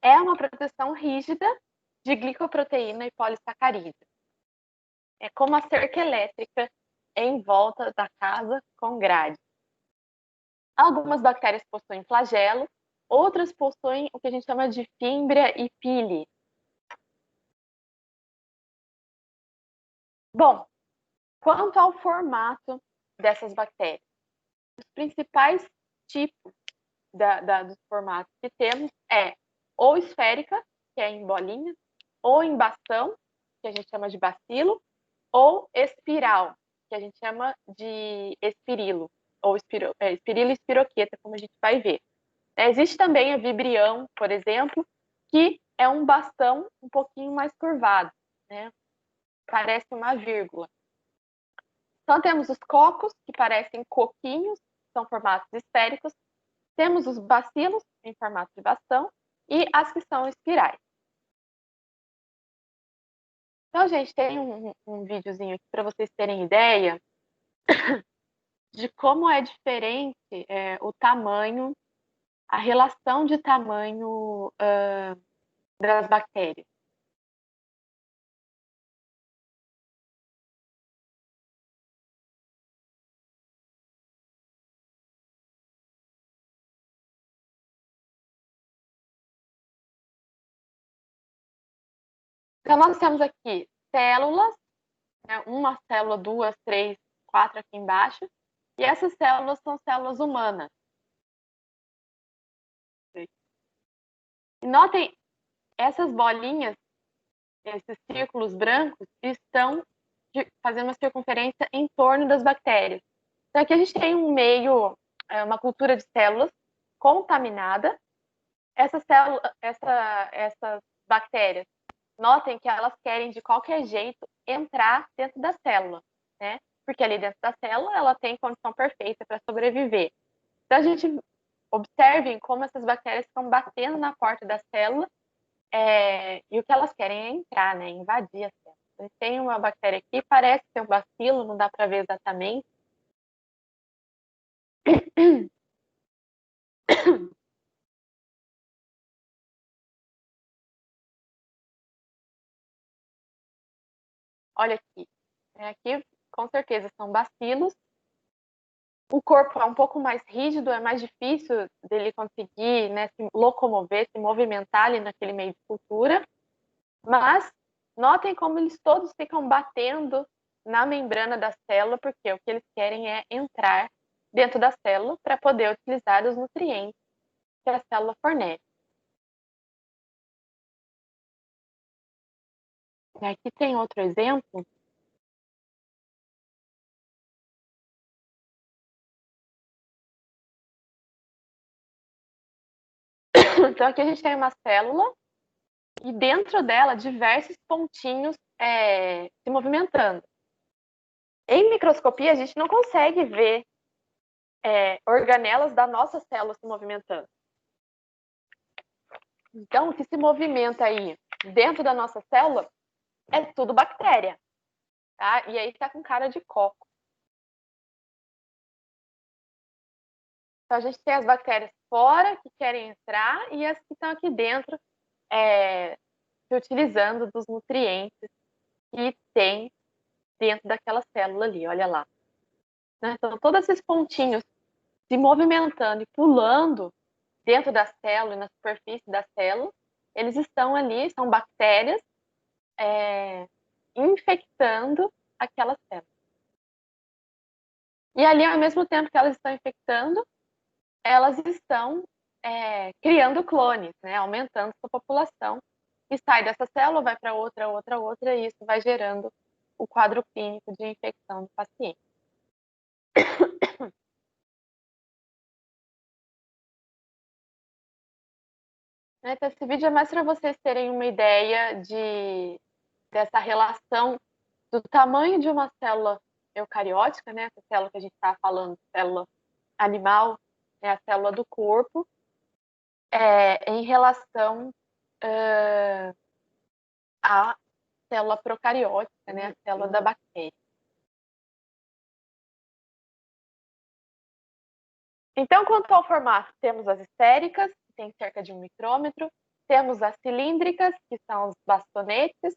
É uma proteção rígida de glicoproteína e polissacarídeo. É como a cerca elétrica em volta da casa com grade. Algumas bactérias possuem flagelo, outras possuem o que a gente chama de fímbria e pili. Bom, quanto ao formato dessas bactérias, os principais tipos dos formatos que temos é ou esférica, que é em bolinha, ou em bastão, que a gente chama de bacilo, ou espiral, que a gente chama de espirilo, ou espirilo e espiroqueta, como a gente vai ver. Existe também a vibrião, por exemplo, que é um bastão um pouquinho mais curvado, né? Parece uma vírgula. Então, temos os cocos, que parecem coquinhos, são formatos esféricos. Temos os bacilos, em formato de bastão, e as que são espirais. Então, gente, tem um videozinho aqui para vocês terem ideia de como é diferente o tamanho, a relação de tamanho das bactérias. Então, nós temos aqui células, né, uma célula, duas, três, quatro aqui embaixo, e essas células são células humanas. E notem, essas bolinhas, esses círculos brancos, estão fazendo uma circunferência em torno das bactérias. Então, aqui a gente tem um meio, uma cultura de células contaminada. Essas bactérias, notem que elas querem de qualquer jeito entrar dentro da célula, né? Porque ali dentro da célula ela tem condição perfeita para sobreviver. Então a gente observem como essas bactérias estão batendo na porta da célula e o que elas querem é entrar, né? Invadir a célula. A gente tem uma bactéria aqui, parece ser um bacilo, não dá para ver exatamente. Olha aqui. Aqui, com certeza, são bacilos. O corpo é um pouco mais rígido, é mais difícil dele conseguir, né, se locomover, se movimentar ali naquele meio de cultura. Mas notem como eles todos ficam batendo na membrana da célula, porque o que eles querem é entrar dentro da célula para poder utilizar os nutrientes que a célula fornece. E aqui tem outro exemplo. Então aqui a gente tem uma célula e dentro dela diversos pontinhos se movimentando. Em microscopia, a gente não consegue ver organelas da nossa célula se movimentando. Então, o que se movimenta aí dentro da nossa célula é tudo bactéria, tá? E aí tá com cara de coco. Então, a gente tem as bactérias fora que querem entrar e as que estão aqui dentro se utilizando dos nutrientes que tem dentro daquela célula ali, olha lá. Então, todos esses pontinhos se movimentando e pulando dentro da célula e na superfície da célula, eles estão ali, são bactérias infectando aquela célula. E ali, ao mesmo tempo que elas estão infectando, elas estão criando clones, né, aumentando sua população, e sai dessa célula, vai para outra, e isso vai gerando o quadro clínico de infecção do paciente. Então, esse vídeo é mais para vocês terem uma ideia dessa relação do tamanho de uma célula eucariótica, né? Essa célula que a gente está falando, célula animal, é a célula do corpo, em relação à célula procariótica, né? A célula da bactéria. Então, quanto ao formato, temos as esféricas, que tem cerca de 1 micrômetro, temos as cilíndricas, que são os bastonetes,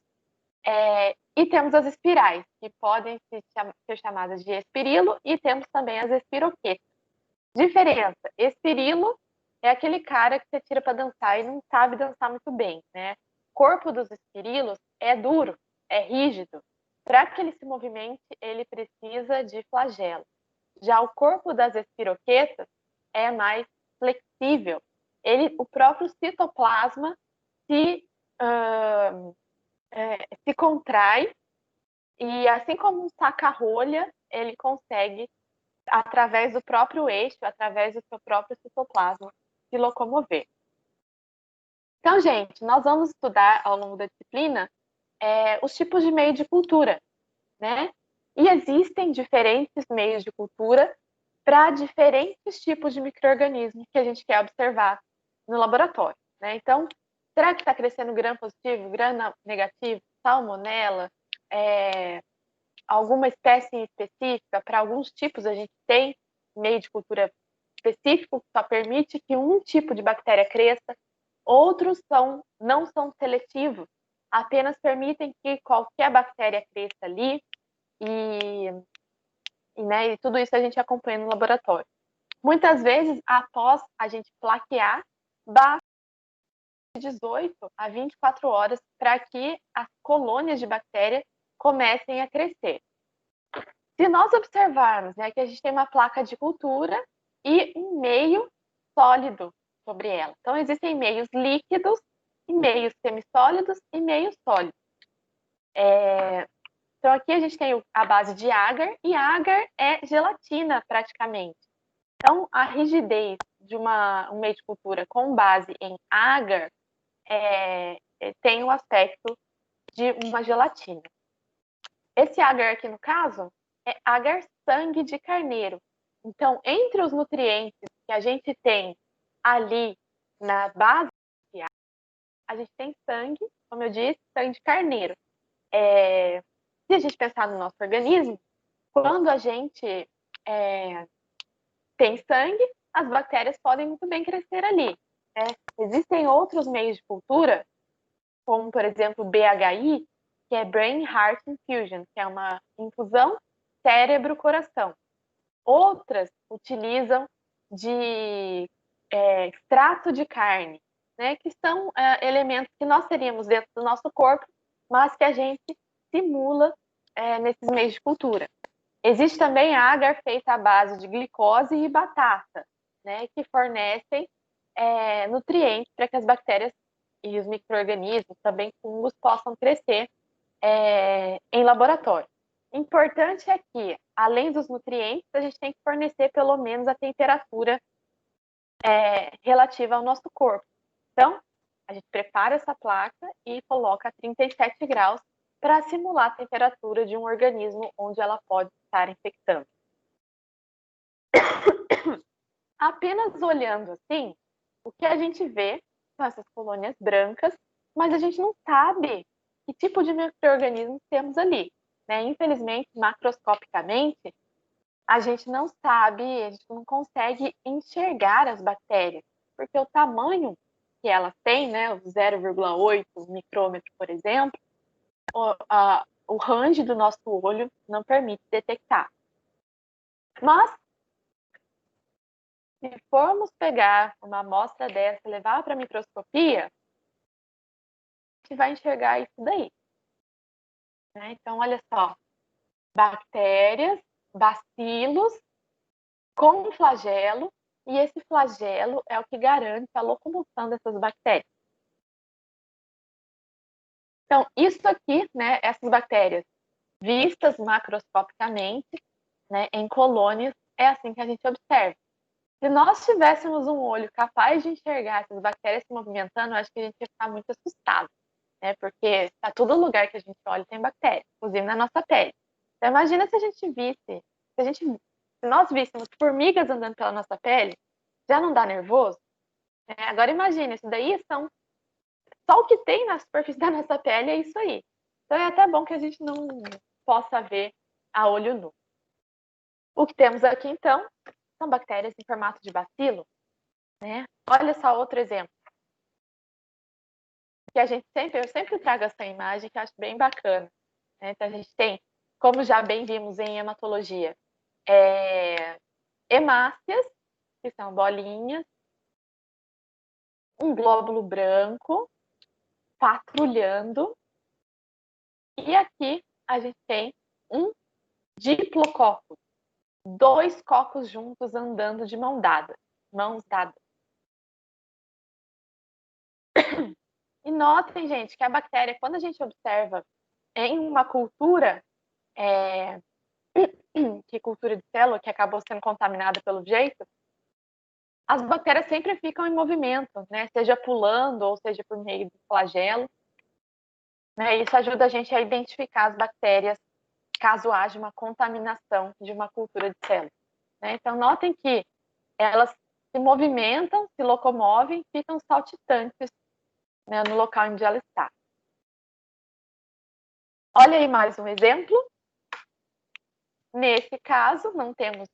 e temos as espirais, que podem ser chamadas de espirilo, e temos também as espiroquetas. Diferença: espirilo é aquele cara que você tira para dançar e não sabe dançar muito bem, né? O corpo dos espirilos é duro, é rígido. Para que ele se movimente, ele precisa de flagelo. Já o corpo das espiroquetas é mais flexível. O próprio citoplasma se, se contrai e, assim como um saca-rolha, ele consegue, através do próprio eixo, através do seu próprio citoplasma, se locomover. Então, gente, nós vamos estudar ao longo da disciplina os tipos de meio de cultura, né? E existem diferentes meios de cultura para diferentes tipos de micro-organismos que a gente quer observar no laboratório, né? Então, será que está crescendo gram positivo, gram negativo, salmonela, alguma espécie específica. Para alguns tipos, a gente tem meio de cultura específico que só permite que um tipo de bactéria cresça. Outros não são seletivos, apenas permitem que qualquer bactéria cresça ali e tudo isso a gente acompanha no laboratório. Muitas vezes, após a gente plaquear, basta 18 a 24 horas para que as colônias de bactéria comecem a crescer. Se nós observarmos, né, que a gente tem uma placa de cultura e um meio sólido sobre ela. Então, existem meios líquidos, e meios semissólidos e meios sólidos. Então, aqui a gente tem a base de agar, e agar é gelatina, praticamente. Então, a rigidez de um meio de cultura com base em agar tem o aspecto de uma gelatina. Esse agar aqui, no caso, é agar sangue de carneiro. Então, entre os nutrientes que a gente tem ali na base de agar, a gente tem sangue, como eu disse, sangue de carneiro. Se a gente pensar no nosso organismo, quando a gente tem sangue, as bactérias podem muito bem crescer ali. Existem outros meios de cultura, como, por exemplo, BHI, que é Brain Heart Infusion, que é uma infusão cérebro-coração. Outras utilizam de extrato de carne, né, que são elementos que nós teríamos dentro do nosso corpo, mas que a gente simula nesses meios de cultura. Existe também a agar feita à base de glicose e batata, né, que fornecem nutrientes para que as bactérias e os micro-organismos, também fungos, possam crescer em laboratório. Importante é que, além dos nutrientes, a gente tem que fornecer pelo menos a temperatura relativa ao nosso corpo. Então, a gente prepara essa placa e coloca a 37 graus para simular a temperatura de um organismo onde ela pode estar infectando. Apenas olhando assim, o que a gente vê são essas colônias brancas, mas a gente não sabe que tipo de micro-organismos temos ali. Né? Infelizmente, macroscopicamente, a gente não sabe, a gente não consegue enxergar as bactérias, porque o tamanho que elas têm, né, o 0,8 micrômetro, por exemplo, o range do nosso olho não permite detectar. Mas, se formos pegar uma amostra dessa e levar para a microscopia, a gente vai enxergar isso daí. Né? Então, olha só, bactérias, bacilos, com um flagelo, e esse flagelo é o que garante a locomoção dessas bactérias. Então, isso aqui, né, essas bactérias vistas macroscopicamente, né, em colônias, é assim que a gente observa. Se nós tivéssemos um olho capaz de enxergar essas bactérias se movimentando, eu acho que a gente ia ficar muito assustado, né, porque a todo lugar que a gente olha tem bactéria, inclusive na nossa pele. Então, imagina se a gente visse, se nós víssemos formigas andando pela nossa pele, já não dá nervoso? Agora imagine, isso daí só o que tem na superfície da nossa pele é isso aí. Então é até bom que a gente não possa ver a olho nu. O que temos aqui, então, são bactérias em formato de bacilo. Né? Olha só outro exemplo. Que eu sempre trago essa imagem que eu acho bem bacana. Né? Então a gente tem, como já bem vimos em hematologia, hemácias, que são bolinhas, um glóbulo branco patrulhando, e aqui a gente tem um diplococo, 2 cocos juntos andando de mãos dadas. E notem, gente, que a bactéria, quando a gente observa em uma cultura, que cultura de célula, que acabou sendo contaminada pelo jeito, as bactérias sempre ficam em movimento, né? Seja pulando ou seja por meio do flagelo. Né? Isso ajuda a gente a identificar as bactérias caso haja uma contaminação de uma cultura de célula. Né? Então, notem que elas se movimentam, se locomovem, ficam saltitantes, né, no local onde ela está. Olha aí mais um exemplo. Nesse caso, não temos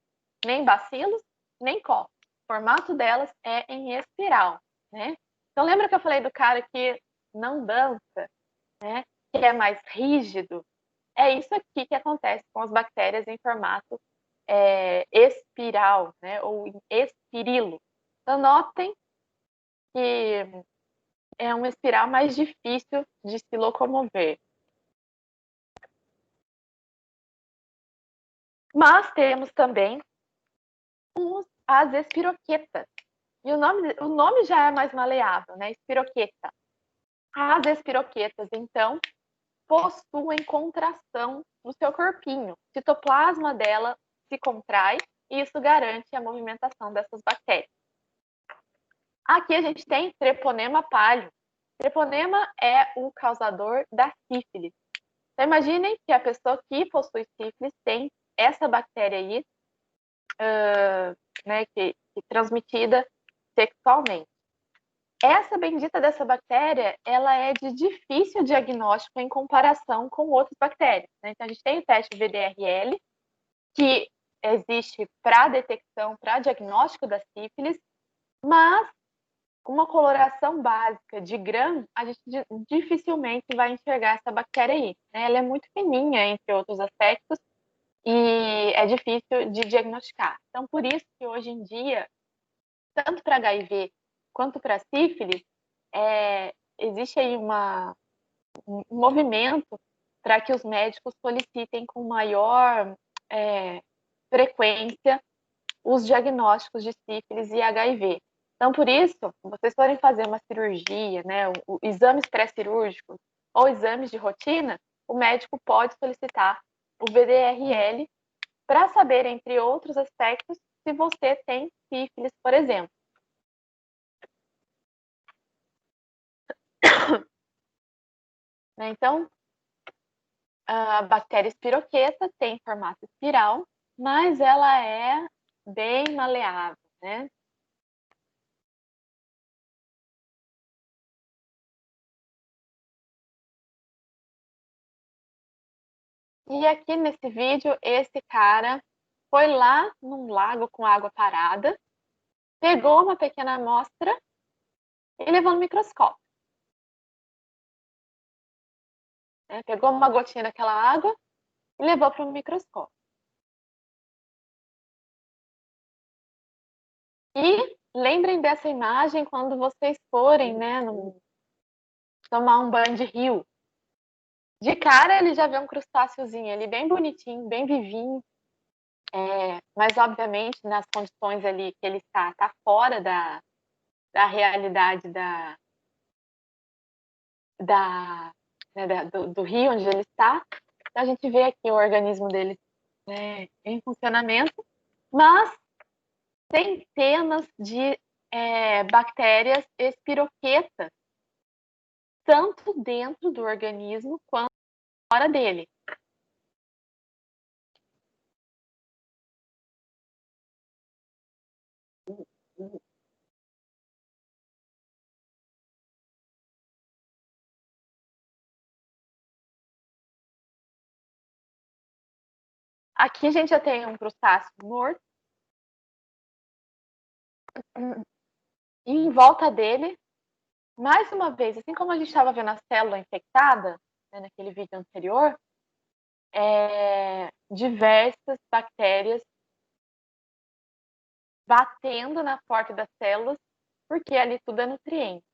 nem bacilos, nem copos. O formato delas é em espiral, né? Então, lembra que eu falei do cara que não dança, né? Que é mais rígido? É isso aqui que acontece com as bactérias em formato espiral, né? Ou em espirilo. Então, notem que é uma espiral mais difícil de se locomover. Mas temos também as espiroquetas. E o nome já é mais maleável, né? Espiroqueta. As espiroquetas, então, possuem contração no seu corpinho. O citoplasma dela se contrai e isso garante a movimentação dessas bactérias. Aqui a gente tem Treponema pallio. Treponema é o causador da sífilis. Então, imaginem que a pessoa que possui sífilis tem essa bactéria aí, né, que transmitida sexualmente. Essa bendita dessa bactéria, ela é de difícil diagnóstico em comparação com outras bactérias, né? Então, a gente tem o teste VDRL, que existe para detecção, para diagnóstico da sífilis, mas uma coloração básica de Gram, a gente dificilmente vai enxergar essa bactéria aí, né? Ela é muito fininha, entre outros aspectos, e é difícil de diagnosticar. Então, por isso que hoje em dia, tanto para HIV quanto para sífilis, existe aí um movimento para que os médicos solicitem com maior frequência os diagnósticos de sífilis e HIV. Então, por isso, se vocês forem fazer uma cirurgia, né, exames pré-cirúrgicos ou exames de rotina, o médico pode solicitar o VDRL para saber, entre outros aspectos, se você tem sífilis, por exemplo. Então, a bactéria espiroqueta tem formato espiral, mas ela é bem maleável, né? E aqui nesse vídeo, esse cara foi lá num lago com água parada, pegou uma pequena amostra e levou no microscópio. Pegou uma gotinha daquela água e levou para o microscópio. E lembrem dessa imagem quando vocês forem, né, tomar um banho de rio. De cara, ele já vê um crustáceozinho ali, bem bonitinho, bem vivinho. Mas, obviamente, nas condições ali que ele está fora da realidade do rio onde ele está. Então, a gente vê aqui o organismo dele, né, em funcionamento, mas centenas de bactérias espiroquetas, tanto dentro do organismo quanto fora dele. Aqui a gente já tem um crustáceo morto. E em volta dele, mais uma vez, assim como a gente estava vendo a célula infectada, né, naquele vídeo anterior, diversas bactérias batendo na porta das células, porque ali tudo é nutriente.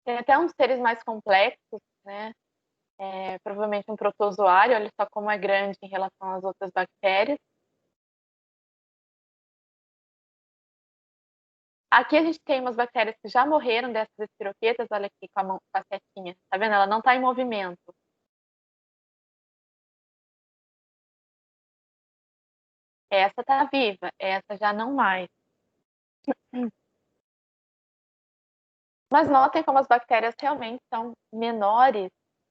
Tem até uns seres mais complexos, né? Provavelmente um protozoário, olha só como é grande em relação às outras bactérias. Aqui a gente tem umas bactérias que já morreram dessas espiroquetas, olha aqui com a mão, com a setinha, tá vendo? Ela não está em movimento. Essa está viva, essa já não mais. Mas notem como as bactérias realmente são menores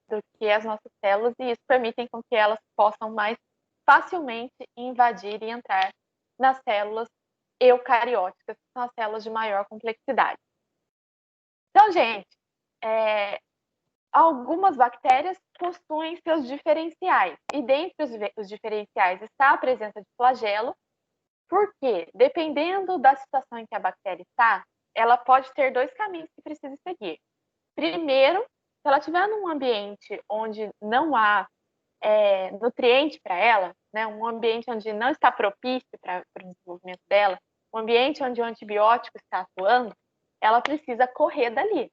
do que as nossas células e isso permite com que elas possam mais facilmente invadir e entrar nas células eucarióticas, que são as células de maior complexidade. Então, gente, Algumas bactérias possuem seus diferenciais, e dentre os diferenciais está a presença de flagelo, porque, dependendo da situação em que a bactéria está, ela pode ter dois caminhos que precisa seguir. Primeiro, se ela estiver num ambiente onde não há nutriente para ela, né, um ambiente onde não está propício para o desenvolvimento dela, um ambiente onde o antibiótico está atuando, ela precisa correr dali.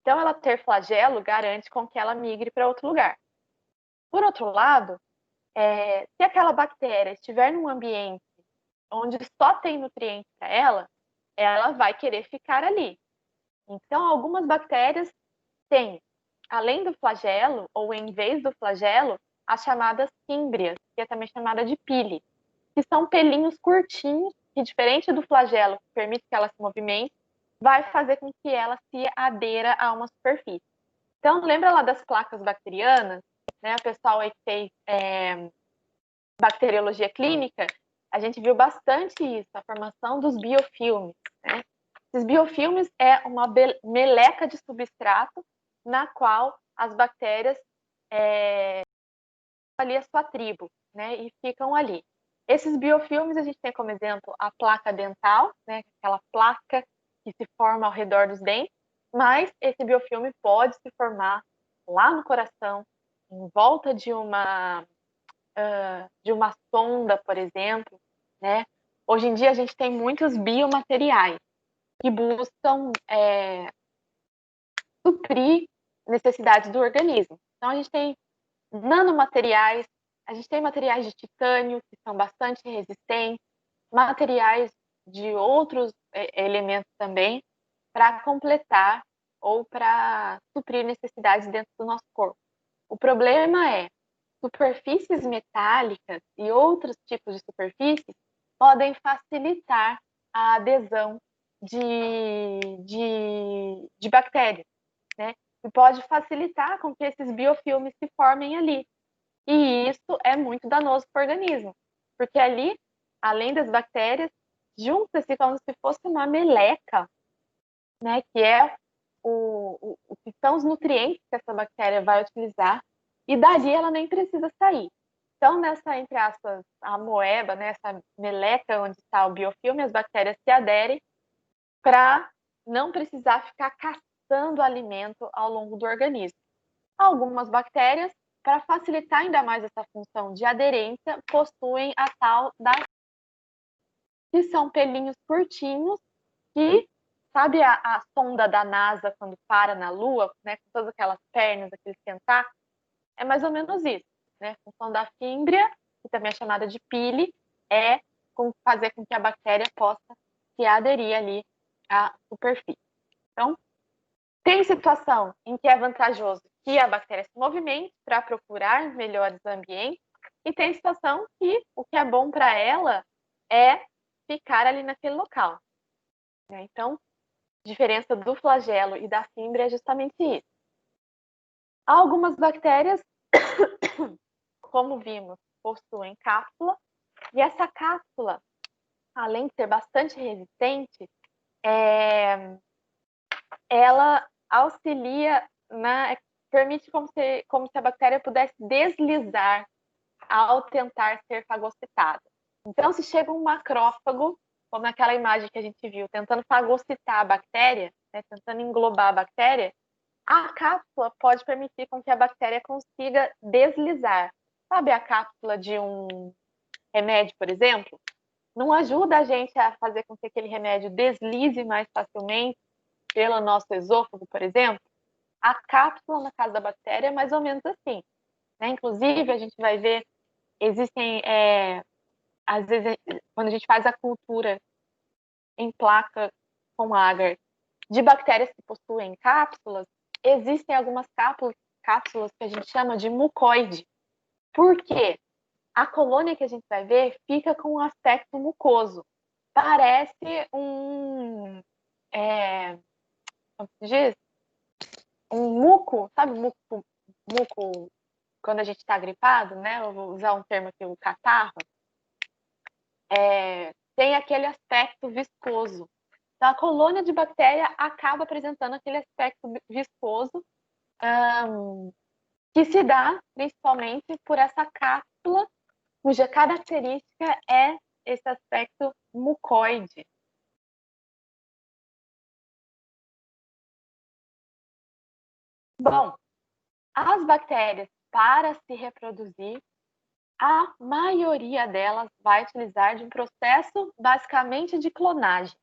Então, ela ter flagelo garante com que ela migre para outro lugar. Por outro lado, se aquela bactéria estiver num ambiente onde só tem nutriente para ela vai querer ficar ali. Então, algumas bactérias têm, além do flagelo, ou em vez do flagelo, as chamadas fímbrias, que é também chamada de pile, que são pelinhos curtinhos, que diferente do flagelo, que permite que ela se movimente, vai fazer com que ela se adeira a uma superfície. Então, lembra lá das placas bacterianas, né? O pessoal aí que fez bacteriologia clínica, a gente viu bastante isso, a formação dos biofilmes, né? Esses biofilmes é uma meleca de substrato na qual as bactérias ali a sua tribo, né? E ficam ali. Esses biofilmes a gente tem como exemplo a placa dental, né? Aquela placa que se forma ao redor dos dentes, mas esse biofilme pode se formar lá no coração, em volta de uma sonda, por exemplo, né? Hoje em dia a gente tem muitos biomateriais que buscam suprir necessidades do organismo. Então a gente tem nanomateriais, a gente tem materiais de titânio que são bastante resistentes, materiais de outros elementos também para completar ou para suprir necessidades dentro do nosso corpo. O problema é superfícies metálicas e outros tipos de superfícies podem facilitar a adesão de bactérias, né? E pode facilitar com que esses biofilmes se formem ali. E isso é muito danoso para o organismo, porque ali, além das bactérias, junta-se como se fosse uma meleca, né? Que é o que são os nutrientes que essa bactéria vai utilizar, e dali ela nem precisa sair. Então, nessa, entre aspas, amoeba, nessa meleca onde está o biofilme, as bactérias se aderem para não precisar ficar caçando alimento ao longo do organismo. Algumas bactérias, para facilitar ainda mais essa função de aderência, possuem a tal da que são pelinhos curtinhos que, sabe a sonda da NASA quando para na Lua, né, com todas aquelas pernas, aqueles tentáculos? É mais ou menos isso, né? A função da fímbria, que também é chamada de pile, é fazer com que a bactéria possa se aderir ali à superfície. Então, tem situação em que é vantajoso que a bactéria se movimente para procurar melhores ambientes, e tem situação que o que é bom para ela é ficar ali naquele local, né? Então, a diferença do flagelo e da fímbria é justamente isso. Algumas bactérias, como vimos, possuem cápsula, e essa cápsula, além de ser bastante resistente, ela auxilia permite como se a bactéria pudesse deslizar ao tentar ser fagocitada. Então, se chega um macrófago, como naquela imagem que a gente viu, tentando fagocitar a bactéria, né, tentando englobar a bactéria, a cápsula pode permitir com que a bactéria consiga deslizar. Sabe a cápsula de um remédio, por exemplo? Não ajuda a gente a fazer com que aquele remédio deslize mais facilmente pelo nosso esôfago, por exemplo? A cápsula, na casa da bactéria, é mais ou menos assim, né? Inclusive, a gente vai ver, existem, às vezes, quando a gente faz a cultura em placa com agar de bactérias que possuem cápsulas, existem algumas cápsulas que a gente chama de mucoide. Por quê? A colônia que a gente vai ver fica com um aspecto mucoso. Parece como se diz? Um muco, sabe muco quando a gente está gripado, né? Eu vou usar um termo aqui, o catarro. Tem aquele aspecto viscoso. Então, a colônia de bactéria acaba apresentando aquele aspecto viscoso que se dá principalmente por essa cápsula, cuja característica é esse aspecto mucoide. Bom, as bactérias, para se reproduzir, a maioria delas vai utilizar de um processo basicamente de clonagem.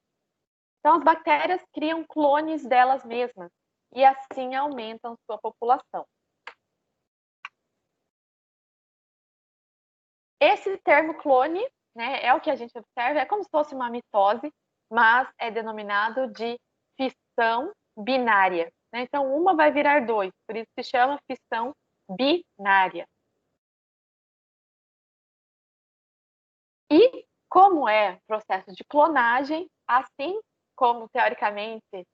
Então, as bactérias criam clones delas mesmas e assim aumentam sua população. Esse termo clone, né, é o que a gente observa, é como se fosse uma mitose, mas é denominado de fissão binária. Né? Então, uma vai virar dois, por isso se chama fissão binária. E como é processo de clonagem, assim como teoricamente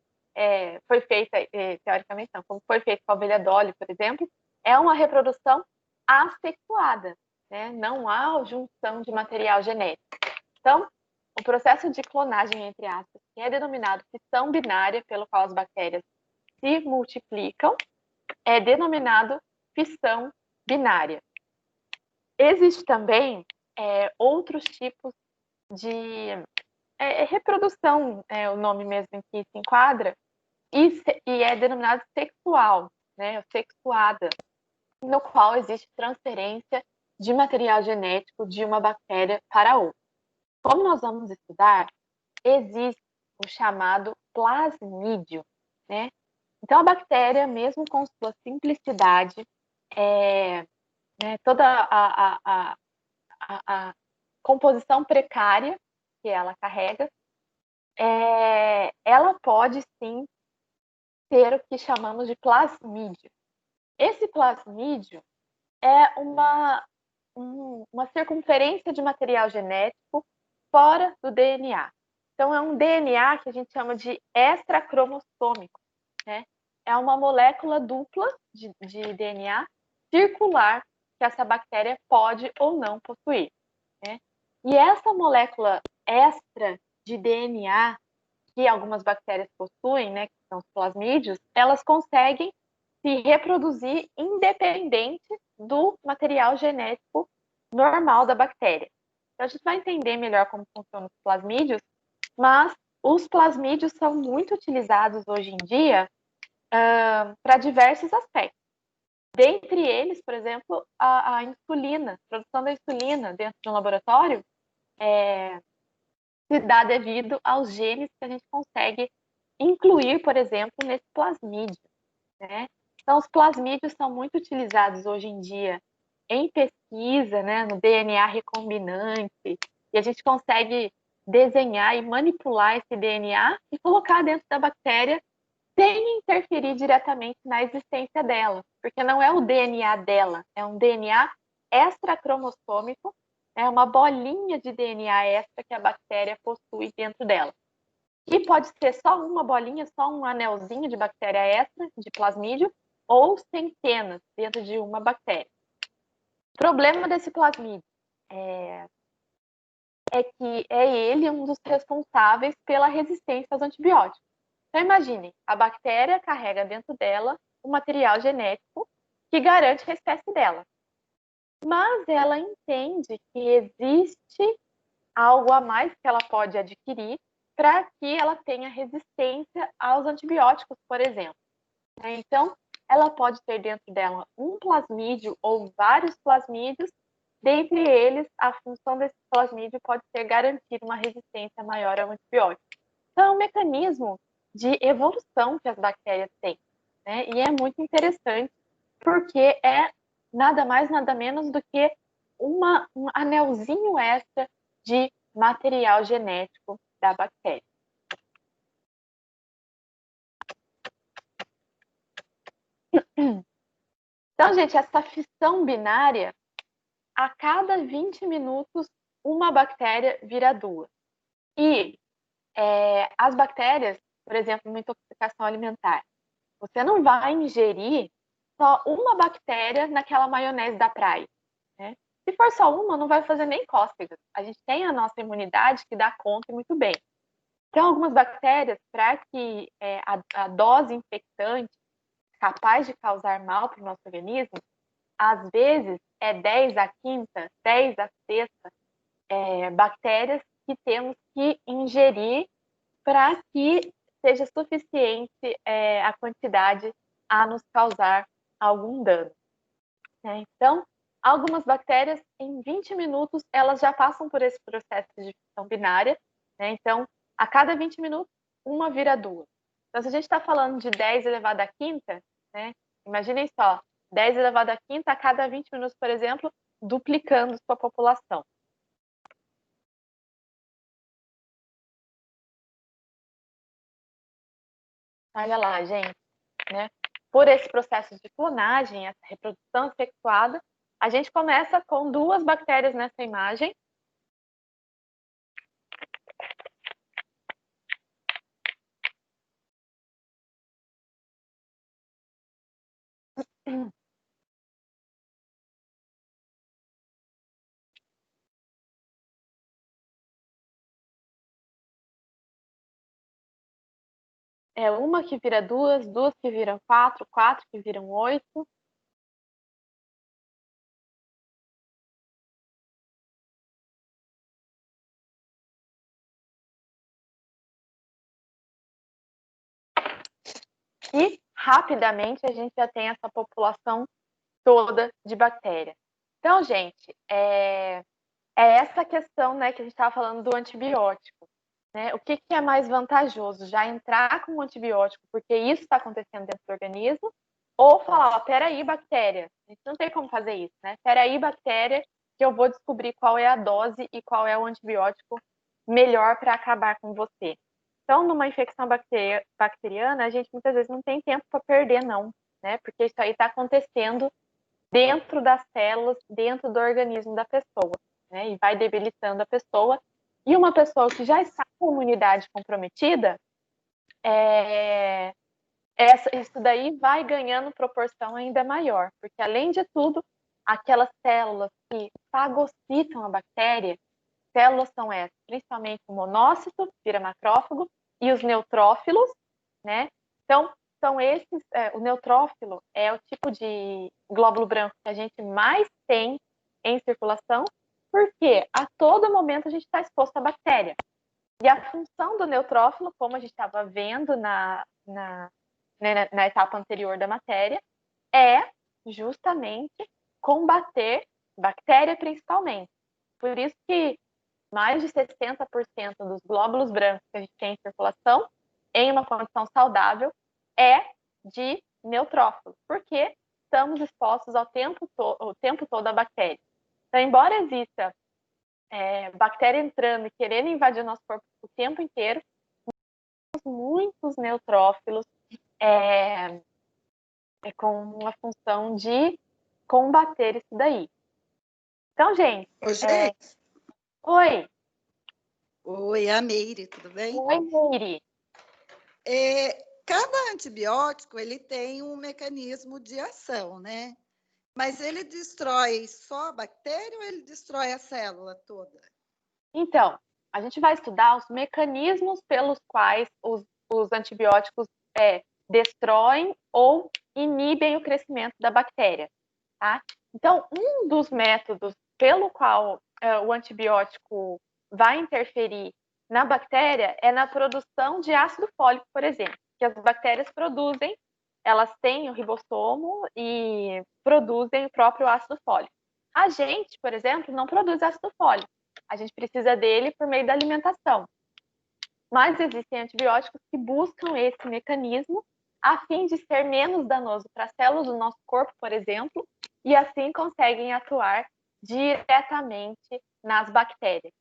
foi feita, teoricamente não, como foi feito com a ovelha Dolly, por exemplo, é uma reprodução assexuada, né? Não há junção de material genético. Então, o processo de clonagem, entre aspas, que é denominado fissão binária, pelo qual as bactérias se multiplicam, é denominado fissão binária. Existe também outros tipos de reprodução, é o nome mesmo em que se enquadra, e é denominado sexual, né, sexuada, no qual existe transferência de material genético de uma bactéria para outra. Como nós vamos estudar, existe o chamado plasmídio, né? Então, a bactéria, mesmo com sua simplicidade, toda a composição precária que ela carrega, ela pode sim ter o que chamamos de plasmídio. Esse plasmídio é uma circunferência de material genético fora do DNA. Então, é um DNA que a gente chama de extracromossômico, né? É uma molécula dupla de DNA circular que essa bactéria pode ou não possuir, né? E essa molécula extra de DNA que algumas bactérias possuem, né, que são os plasmídios, elas conseguem se reproduzir independente do material genético normal da bactéria. Então, a gente vai entender melhor como funcionam os plasmídios, mas os plasmídios são muito utilizados hoje em dia para diversos aspectos. Dentre eles, por exemplo, a insulina, a produção da insulina dentro de um laboratório se dá devido aos genes que a gente consegue incluir, por exemplo, nesse plasmídio, né? Então, os plasmídios são muito utilizados hoje em dia em pesquisa, né, no DNA recombinante, e a gente consegue desenhar e manipular esse DNA e colocar dentro da bactéria sem interferir diretamente na existência dela, porque não é o DNA dela, é um DNA extracromossômico, é uma bolinha de DNA extra que a bactéria possui dentro dela. E pode ser só uma bolinha, só um anelzinho de bactéria extra, de plasmídio, ou centenas dentro de uma bactéria. O problema desse plasmídio é que é ele um dos responsáveis pela resistência aos antibióticos. Então, imagine, a bactéria carrega dentro dela um material genético que garante a espécie dela. Mas ela entende que existe algo a mais que ela pode adquirir para que ela tenha resistência aos antibióticos, por exemplo. Então, ela pode ter dentro dela um plasmídio ou vários plasmídios, dentre eles, a função desse plasmídio pode ser garantir uma resistência maior ao antibiótico. Então, é um mecanismo de evolução que as bactérias têm, né? E é muito interessante, porque é nada mais, nada menos do que um anelzinho extra de material genético da bactéria. Então, gente, essa fissão binária, a cada 20 minutos, uma bactéria vira duas. E as bactérias, por exemplo, uma intoxicação alimentar, você não vai ingerir só uma bactéria naquela maionese da praia, né? Se for só uma, não vai fazer nem cócegas. A gente tem a nossa imunidade que dá conta muito bem. Então, algumas bactérias, para que a dose infectante capaz de causar mal para o nosso organismo, às vezes é 10 a quinta, 10 a sexta bactérias que temos que ingerir para que seja suficiente a quantidade a nos causar algum dano. Né? Então, algumas bactérias, em 20 minutos, elas já passam por esse processo de fissão binária. Né? Então, a cada 20 minutos, uma vira duas. Então, se a gente está falando de 10 elevado à quinta, né? Imaginem só, 10 elevado à quinta a cada 20 minutos, por exemplo, duplicando sua população. Olha lá, gente, né? Por esse processo de clonagem, essa reprodução sexuada, a gente começa com duas bactérias nessa imagem. É uma que vira duas, duas que viram quatro, quatro que viram oito. E rapidamente a gente já tem essa população toda de bactéria. Então, gente, essa questão, né, que a gente estava falando do antibiótico. Né? O que é mais vantajoso? Já entrar com o antibiótico, porque isso está acontecendo dentro do organismo, ou falar, ó, peraí, bactéria, a gente não tem como fazer isso, né? Peraí, bactéria, que eu vou descobrir qual é a dose e qual é o antibiótico melhor para acabar com você. Então, numa infecção bacteriana, a gente muitas vezes não tem tempo para perder, não, né? Porque isso aí está acontecendo dentro das células, dentro do organismo da pessoa, né? E vai debilitando a pessoa. E uma pessoa que já está com a imunidade comprometida, isso daí vai ganhando proporção ainda maior, porque além de tudo, aquelas células que fagocitam a bactéria, células são essas, principalmente o monócito, vira macrófago, e os neutrófilos, né? Então, são esses, o neutrófilo é o tipo de glóbulo branco que a gente mais tem em circulação, porque a todo momento a gente está exposto à bactéria. E a função do neutrófilo, como a gente estava vendo na etapa anterior da matéria, é justamente combater bactéria principalmente. Por isso que mais de 60% dos glóbulos brancos que a gente tem em circulação, em uma condição saudável, é de neutrófilo, porque estamos expostos o tempo todo à bactéria. Então, embora exista bactéria entrando e querendo invadir o nosso corpo o tempo inteiro, muitos neutrófilos com uma função de combater isso daí. Então, gente. Ô, gente. Oi. Oi, a Meire, tudo bem? Oi, Meire. Cada antibiótico ele tem um mecanismo de ação, né? Mas ele destrói só a bactéria ou ele destrói a célula toda? Então, a gente vai estudar os mecanismos pelos quais os antibióticos destroem ou inibem o crescimento da bactéria, tá? Então, um dos métodos pelo qual o antibiótico vai interferir na bactéria é na produção de ácido fólico, por exemplo, que as bactérias produzem, elas têm o ribossomo e produzem o próprio ácido fólico. A gente, por exemplo, não produz ácido fólico. A gente precisa dele por meio da alimentação. Mas existem antibióticos que buscam esse mecanismo a fim de ser menos danoso para as células do nosso corpo, por exemplo, e assim conseguem atuar diretamente nas bactérias.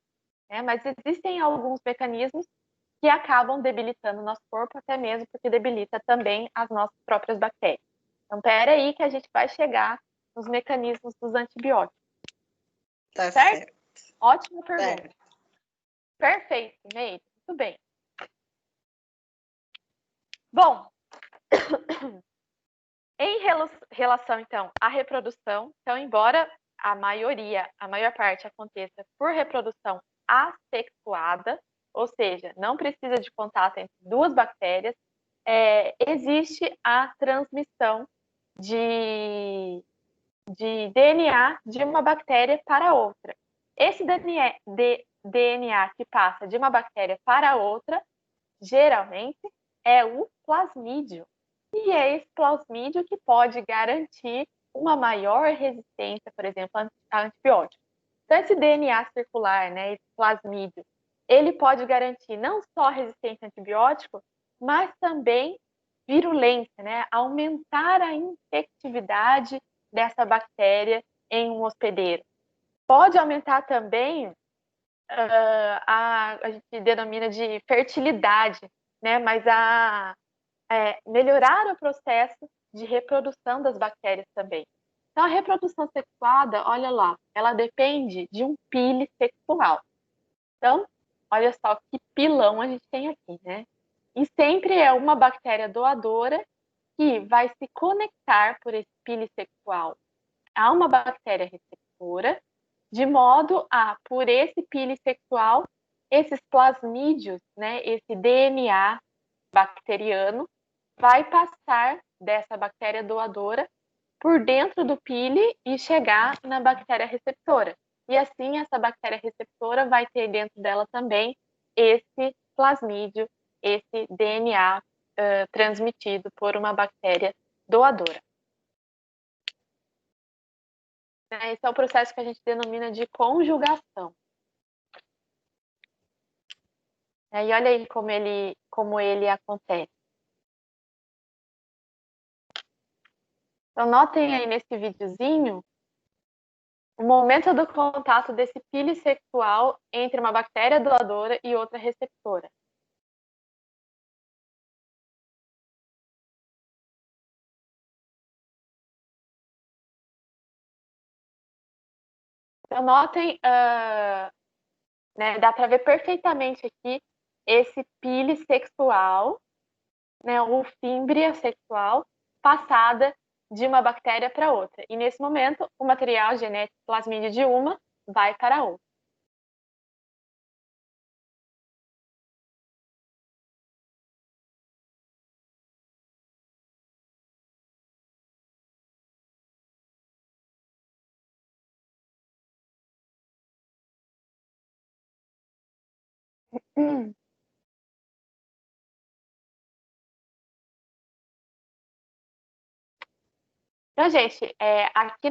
Né? Mas existem alguns mecanismos que acabam debilitando o nosso corpo, até mesmo porque debilita também as nossas próprias bactérias. Então, espera aí que a gente vai chegar nos mecanismos dos antibióticos. Tá certo. Ótima pergunta. Certo. Perfeito, Meire. Muito bem. Bom, em relação, então, à reprodução, então, embora a maior parte aconteça por reprodução assexuada, ou seja, não precisa de contato entre duas bactérias, existe a transmissão de DNA de uma bactéria para outra. Esse DNA que passa de uma bactéria para outra, geralmente, é o plasmídio. E é esse plasmídio que pode garantir uma maior resistência, por exemplo, a antibióticos. Então, esse DNA circular, né, esse plasmídio, ele pode garantir não só resistência a antibiótico, mas também virulência, né, aumentar a infectividade dessa bactéria em um hospedeiro. Pode aumentar também a gente denomina de fertilidade, né, mas melhorar o processo de reprodução das bactérias também. Então, a reprodução sexuada, olha lá, ela depende de um pile sexual. Então, olha só que pilão a gente tem aqui, né? E sempre é uma bactéria doadora que vai se conectar por esse pile sexual a uma bactéria receptora, de modo a, por esse pile sexual, esses plasmídios, né, esse DNA bacteriano, vai passar dessa bactéria doadora por dentro do pile e chegar na bactéria receptora. E assim, essa bactéria receptora vai ter dentro dela também esse plasmídio, esse DNA transmitido por uma bactéria doadora. Esse é o processo que a gente denomina de conjugação. E olha aí como ele acontece. Então, notem aí nesse videozinho o momento do contato desse pile sexual entre uma bactéria doadora e outra receptora. Então, notem, né, dá para ver perfeitamente aqui esse pile sexual, né, ou fímbria sexual, passada de uma bactéria para outra. E nesse momento, o material genético plasmídio de uma vai para a outra. Então, gente, aqui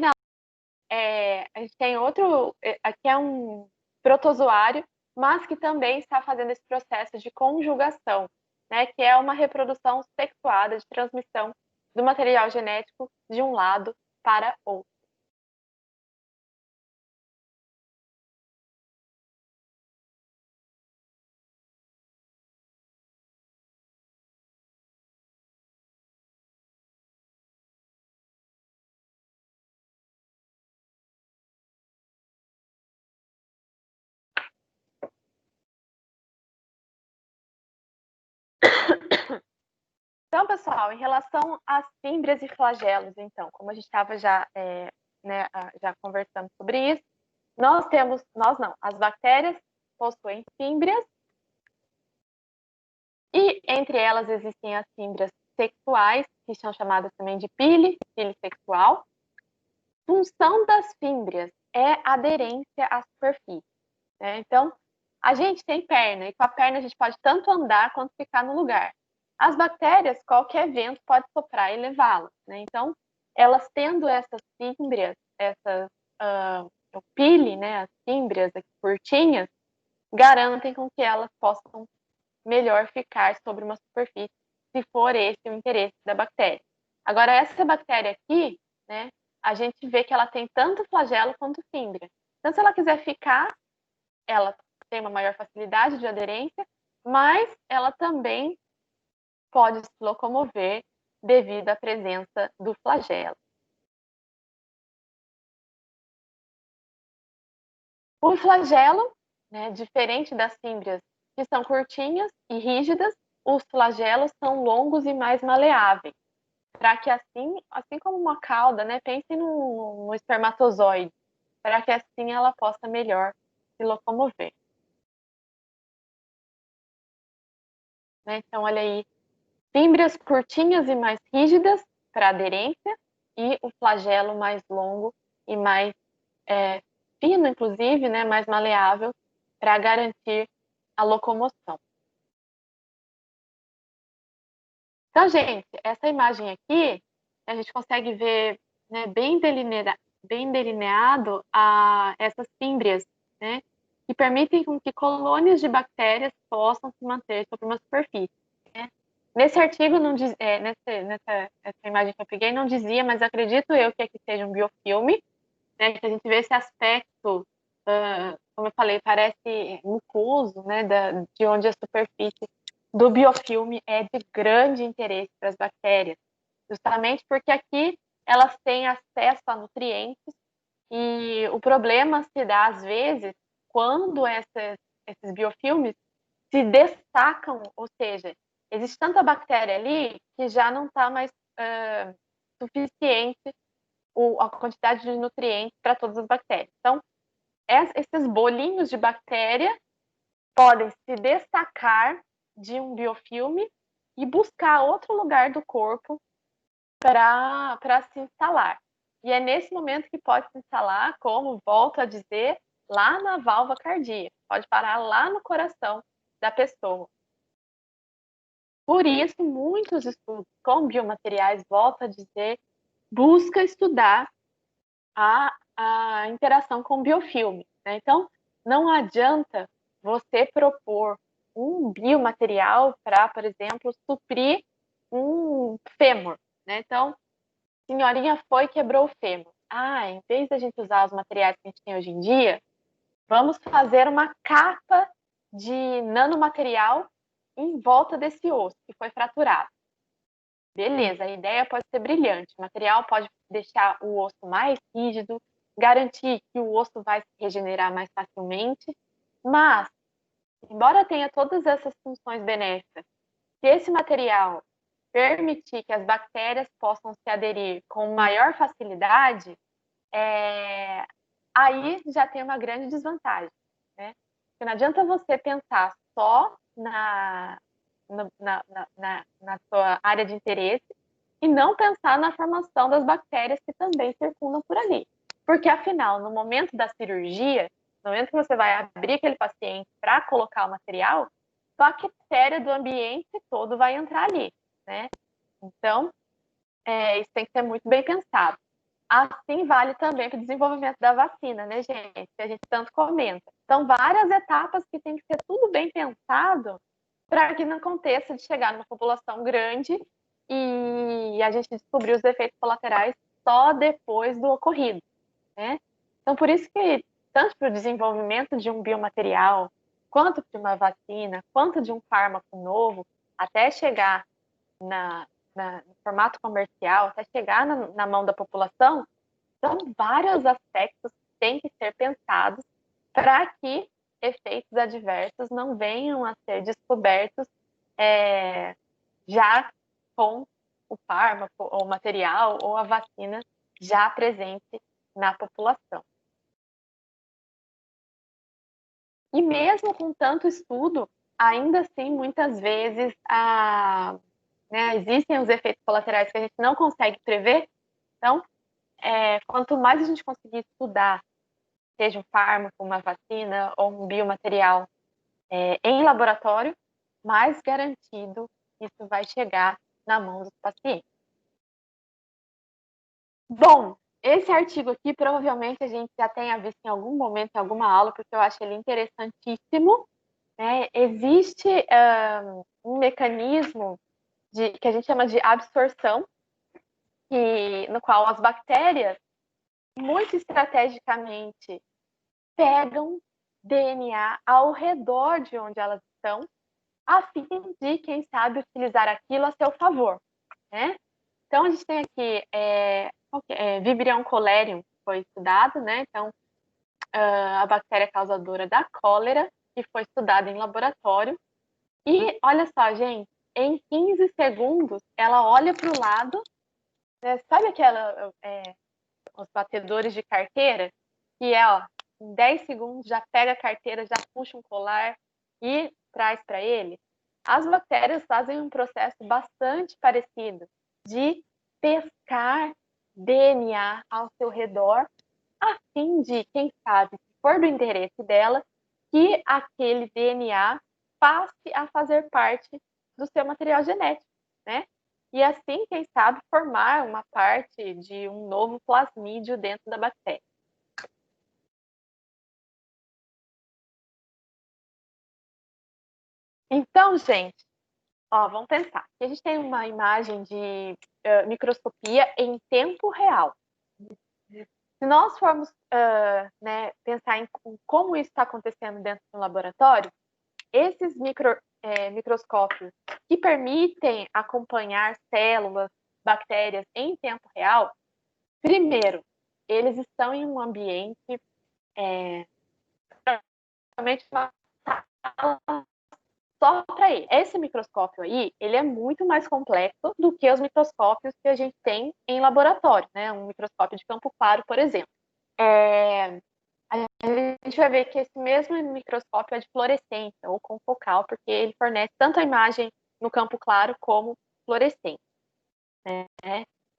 a gente tem outro. Aqui é um protozoário, mas que também está fazendo esse processo de conjugação, né? Que é uma reprodução sexuada de transmissão do material genético de um lado para outro. Então, pessoal, em relação às fímbrias e flagelos, então, como a gente estava já, né, já conversando sobre isso, nós não, as bactérias possuem fímbrias e entre elas existem as fímbrias sexuais, que são chamadas também de pile sexual. Função das fímbrias é aderência à superfície, né? Então, a gente tem perna e com a perna a gente pode tanto andar quanto ficar no lugar. As bactérias, qualquer vento pode soprar e levá-las, né? Então, elas tendo essas fímbrias, o pile, né, as fímbrias aqui curtinhas, garantem com que elas possam melhor ficar sobre uma superfície, se for esse o interesse da bactéria. Agora, essa bactéria aqui, né, a gente vê que ela tem tanto flagelo quanto fímbria. Então, se ela quiser ficar, ela tem uma maior facilidade de aderência, mas ela também pode se locomover devido à presença do flagelo. O flagelo, né, diferente das fímbrias, que são curtinhas e rígidas, os flagelos são longos e mais maleáveis, para que assim como uma cauda, né, pense no espermatozoide, para que assim ela possa melhor se locomover. Né? Então, olha aí fímbrias curtinhas e mais rígidas para aderência e o flagelo mais longo e mais fino, inclusive, né, mais maleável, para garantir a locomoção. Então, gente, essa imagem aqui, a gente consegue ver, né, bem delineado essas fímbrias, né, que permitem que colônias de bactérias possam se manter sobre uma superfície. Né? Nesse artigo, não diz, essa imagem que eu peguei não dizia, mas acredito eu que aqui seja um biofilme, né, que a gente vê esse aspecto, como eu falei, parece mucoso, né, de onde a superfície do biofilme é de grande interesse para as bactérias, justamente porque aqui elas têm acesso a nutrientes e o problema se dá, às vezes, quando esses biofilmes se destacam, ou seja, existe tanta bactéria ali que já não está mais suficiente a quantidade de nutrientes para todas as bactérias. Então, esses bolinhos de bactéria podem se destacar de um biofilme e buscar outro lugar do corpo para se instalar. E é nesse momento que pode se instalar, como volto a dizer, lá na válvula cardíaca, pode parar lá no coração da pessoa. Por isso, muitos estudos com biomateriais, volto a dizer, busca estudar a interação com o biofilme. Né? Então, não adianta você propor um biomaterial para, por exemplo, suprir um fêmur. Né? Então, senhorinha foi e quebrou o fêmur. Em vez da gente usar os materiais que a gente tem hoje em dia, vamos fazer uma capa de nanomaterial em volta desse osso que foi fraturado. Beleza, a ideia pode ser brilhante. O material pode deixar o osso mais rígido, garantir que o osso vai se regenerar mais facilmente, mas, embora tenha todas essas funções benéficas, se esse material permitir que as bactérias possam se aderir com maior facilidade, aí já tem uma grande desvantagem. Né? Porque não adianta você pensar só na sua área de interesse e não pensar na formação das bactérias que também circundam por ali. Porque, afinal, no momento da cirurgia, no momento que você vai abrir aquele paciente para colocar o material, a bactéria do ambiente todo vai entrar ali, né? Então, isso tem que ser muito bem pensado. Assim vale também para o desenvolvimento da vacina, né, gente? Que a gente tanto comenta. São várias etapas que tem que ser tudo bem pensado para que não aconteça de chegar numa população grande e a gente descobrir os efeitos colaterais só depois do ocorrido, né? Então, por isso que, tanto para o desenvolvimento de um biomaterial, quanto de uma vacina, quanto de um fármaco novo, até chegar no formato comercial, até chegar na mão da população, são vários aspectos que têm que ser pensados para que efeitos adversos não venham a ser descobertos já com o fármaco, ou o material, ou a vacina já presente na população. E mesmo com tanto estudo, ainda assim, muitas vezes, existem os efeitos colaterais que a gente não consegue prever. Então, quanto mais a gente conseguir estudar, seja um fármaco, uma vacina ou um biomaterial em laboratório, mais garantido isso vai chegar na mão dos pacientes. Bom, esse artigo aqui provavelmente a gente já tenha visto em algum momento, em alguma aula, porque eu acho ele interessantíssimo. Né? Existe um mecanismo que a gente chama de absorção, no qual as bactérias, muito estrategicamente, pegam DNA ao redor de onde elas estão, a fim de, quem sabe, utilizar aquilo a seu favor. Né? Então, a gente tem aqui Vibrio cholerium, que foi estudado, né? Então, a bactéria causadora da cólera, que foi estudada em laboratório. E, olha só, gente, em 15 segundos, ela olha para o lado, né? Sabe os batedores de carteira? Que em 10 segundos já pega a carteira, já puxa um colar e traz para ele. As bactérias fazem um processo bastante parecido de pescar DNA ao seu redor, a fim de, quem sabe, se for do interesse dela, que aquele DNA passe a fazer parte do seu material genético, né? E assim, quem sabe, formar uma parte de um novo plasmídio dentro da bactéria. Então, gente, ó, vamos pensar. Aqui a gente tem uma imagem de microscopia em tempo real. Se nós formos né, pensar em como isso está acontecendo dentro do laboratório, esses microscópios que permitem acompanhar células, bactérias em tempo real, primeiro, eles estão em um ambiente, realmente uma sala só para ele. Esse microscópio aí, ele é muito mais complexo do que os microscópios que a gente tem em laboratório, né? Um microscópio de campo claro, por exemplo. A gente vai ver que esse mesmo microscópio é de fluorescência ou confocal, porque ele fornece tanto a imagem no campo claro como fluorescente. Né?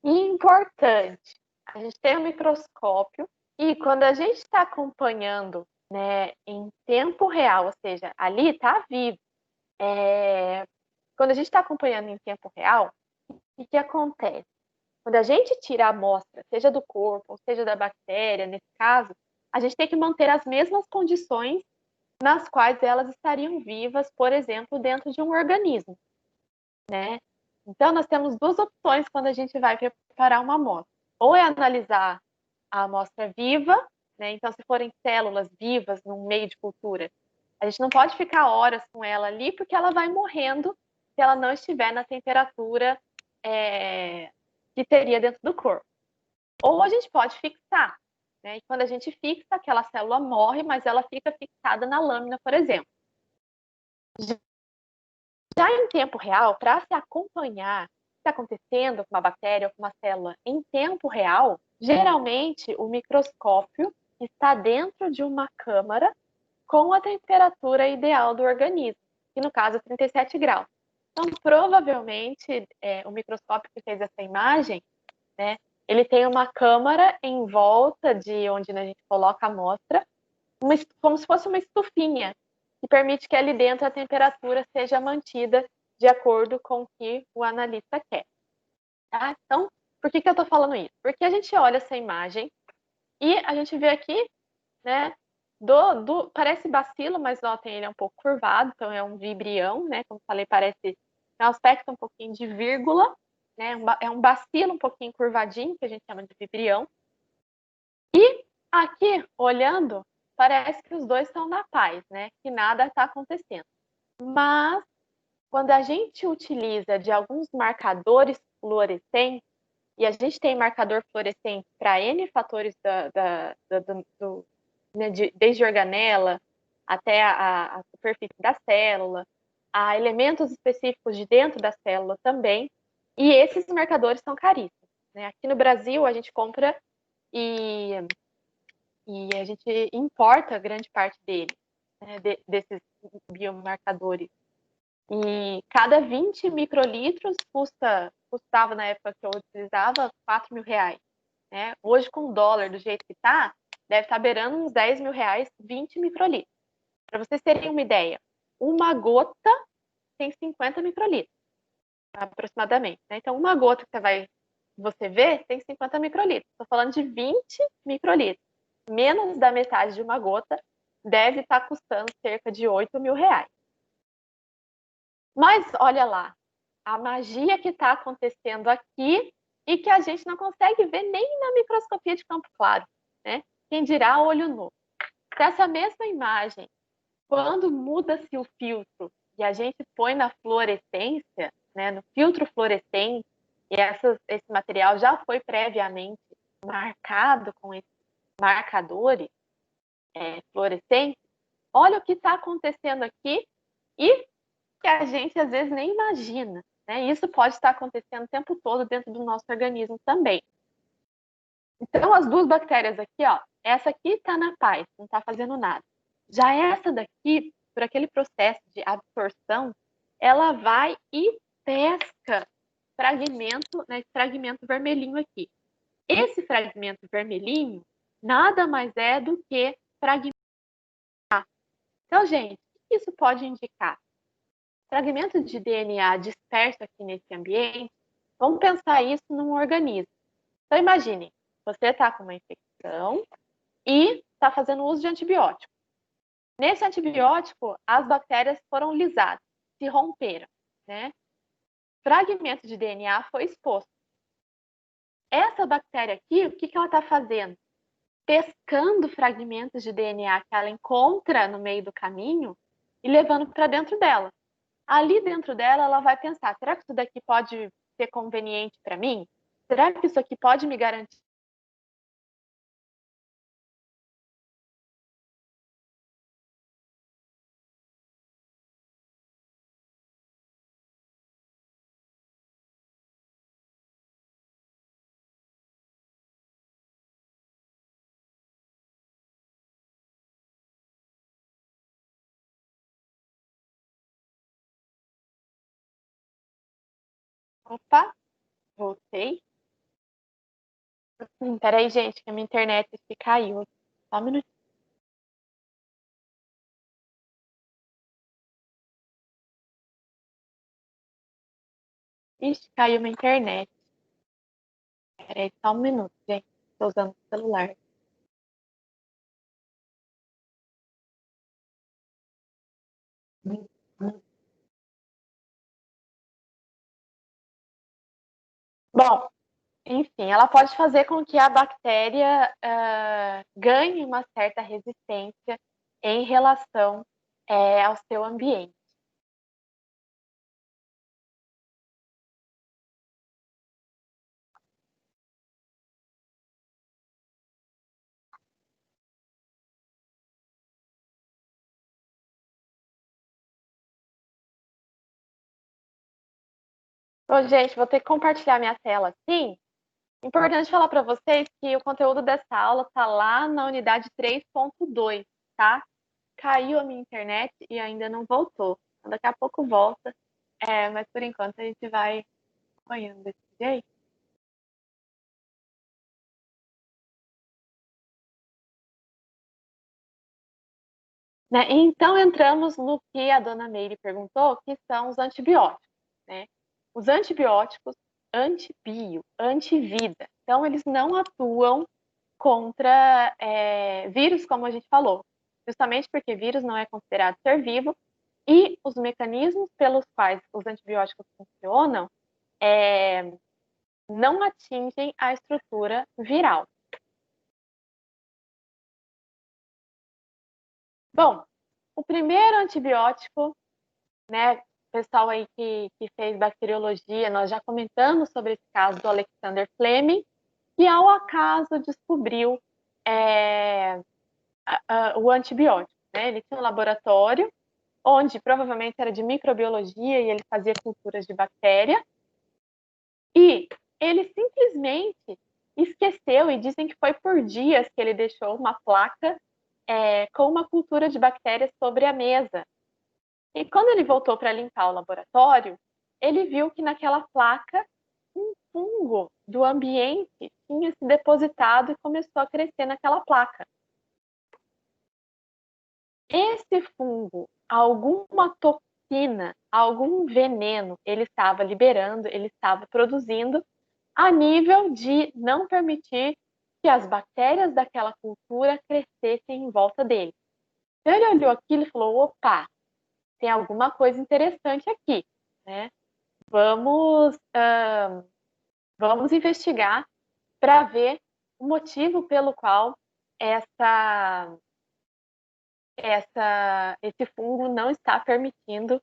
E importante, a gente tem um microscópio e quando a gente está acompanhando, né, em tempo real, ou seja, ali está vivo, quando a gente está acompanhando em tempo real, o que acontece? Quando a gente tira a amostra, seja do corpo, ou seja da bactéria, nesse caso, a gente tem que manter as mesmas condições nas quais elas estariam vivas, por exemplo, dentro de um organismo, né? Então, nós temos duas opções quando a gente vai preparar uma amostra. Ou é analisar a amostra viva, né? Então, se forem células vivas num meio de cultura, a gente não pode ficar horas com ela ali, porque ela vai morrendo se ela não estiver na temperatura que teria dentro do corpo. Ou a gente pode fixar, né? E quando a gente fixa, aquela célula morre, mas ela fica fixada na lâmina, por exemplo. Já em tempo real, para se acompanhar o que está acontecendo com uma bactéria ou com uma célula em tempo real, geralmente o microscópio está dentro de uma câmara com a temperatura ideal do organismo, que no caso é 37 graus. Então, provavelmente, o microscópio que fez essa imagem, né, ele tem uma câmara em volta de onde a gente coloca a amostra, como se fosse uma estufinha, que permite que ali dentro a temperatura seja mantida de acordo com o que o analista quer. Tá? Então, por que eu estou falando isso? Porque a gente olha essa imagem e a gente vê aqui, né, parece bacilo, mas notem, ele é um pouco curvado, então é um vibrião, né, como falei, parece, tem um aspecto um pouquinho de vírgula, né, é um bacilo um pouquinho curvadinho, que a gente chama de vibrião. E aqui, olhando, parece que os dois estão na paz, né? Que nada está acontecendo. Mas, quando a gente utiliza de alguns marcadores fluorescentes, e a gente tem marcador fluorescente para N fatores né, desde organela até a superfície da célula, a elementos específicos de dentro da célula também, e esses marcadores são caríssimos. Né? Aqui no Brasil, a gente compra e a gente importa grande parte dele, né, desses biomarcadores. E cada 20 microlitros custava, na época que eu utilizava, R$ 4.000. Né? Hoje, com o dólar do jeito que está, deve estar beirando uns R$ 10.000, 20 microlitros. Para vocês terem uma ideia, uma gota tem 50 microlitros, aproximadamente. Né? Então, uma gota que você vê tem 50 microlitros. Estou falando de 20 microlitros. Menos da metade de uma gota deve estar custando cerca de R$ 8.000. Mas olha lá, a magia que está acontecendo aqui e que a gente não consegue ver nem na microscopia de campo claro, né? Quem dirá olho nu. Se essa mesma imagem, quando muda-se o filtro e a gente põe na fluorescência, né, no filtro fluorescente, e esse material já foi previamente marcado com esses marcadores fluorescentes, olha o que está acontecendo aqui e que a gente às vezes nem imagina. Né? Isso pode estar acontecendo o tempo todo dentro do nosso organismo também. Então, as duas bactérias aqui, ó, essa aqui está na paz, não está fazendo nada. Já essa daqui, por aquele processo de absorção, ela vai e pesca fragmento, né, fragmento vermelhinho aqui. Esse fragmento vermelhinho nada mais é do que fragmento. Então, gente, o que isso pode indicar? Fragmentos de DNA disperso aqui nesse ambiente, vamos pensar isso num organismo. Então, imagine, você está com uma infecção e está fazendo uso de antibiótico. Nesse antibiótico, as bactérias foram lisadas, se romperam, né? Fragmento de DNA foi exposto. Essa bactéria aqui, o que ela está fazendo? Pescando fragmentos de DNA que ela encontra no meio do caminho e levando para dentro dela. Ali dentro dela, ela vai pensar: será que isso daqui pode ser conveniente para mim? Será que isso aqui pode me garantir? Opa, voltei. Peraí, gente, que a minha internet aqui caiu. Só um minutinho. Ixi, caiu minha internet. Peraí, só um minuto, gente. Estou usando o celular. Bom, enfim, ela pode fazer com que a bactéria ganhe uma certa resistência em relação ao seu ambiente. Bom, gente, vou ter que compartilhar minha tela sim. Importante falar para vocês que o conteúdo dessa aula está lá na unidade 3.2, tá? Caiu a minha internet e ainda não voltou. Então, daqui a pouco volta, mas por enquanto a gente vai acompanhando desse jeito. Né? Então, entramos no que a dona Meire perguntou, que são os antibióticos. Né? Os antibióticos antibio, antivida. Então, eles não atuam contra vírus, como a gente falou, justamente porque vírus não é considerado ser vivo e os mecanismos pelos quais os antibióticos funcionam não atingem a estrutura viral. Bom, o primeiro antibiótico, né, o pessoal aí que fez bacteriologia, nós já comentamos sobre esse caso do Alexander Fleming, que ao acaso descobriu o antibiótico. Né? Ele tinha um laboratório onde provavelmente era de microbiologia e ele fazia culturas de bactéria, e ele simplesmente esqueceu, e dizem que foi por dias que ele deixou uma placa com uma cultura de bactérias sobre a mesa. E quando ele voltou para limpar o laboratório, ele viu que naquela placa um fungo do ambiente tinha se depositado e começou a crescer naquela placa. Esse fungo, alguma toxina, algum veneno, ele estava liberando, ele estava produzindo, a nível de não permitir que as bactérias daquela cultura crescessem em volta dele. Então ele olhou aquilo e falou: opa, tem alguma coisa interessante aqui, né? Vamos investigar para ver o motivo pelo qual esse fungo não está permitindo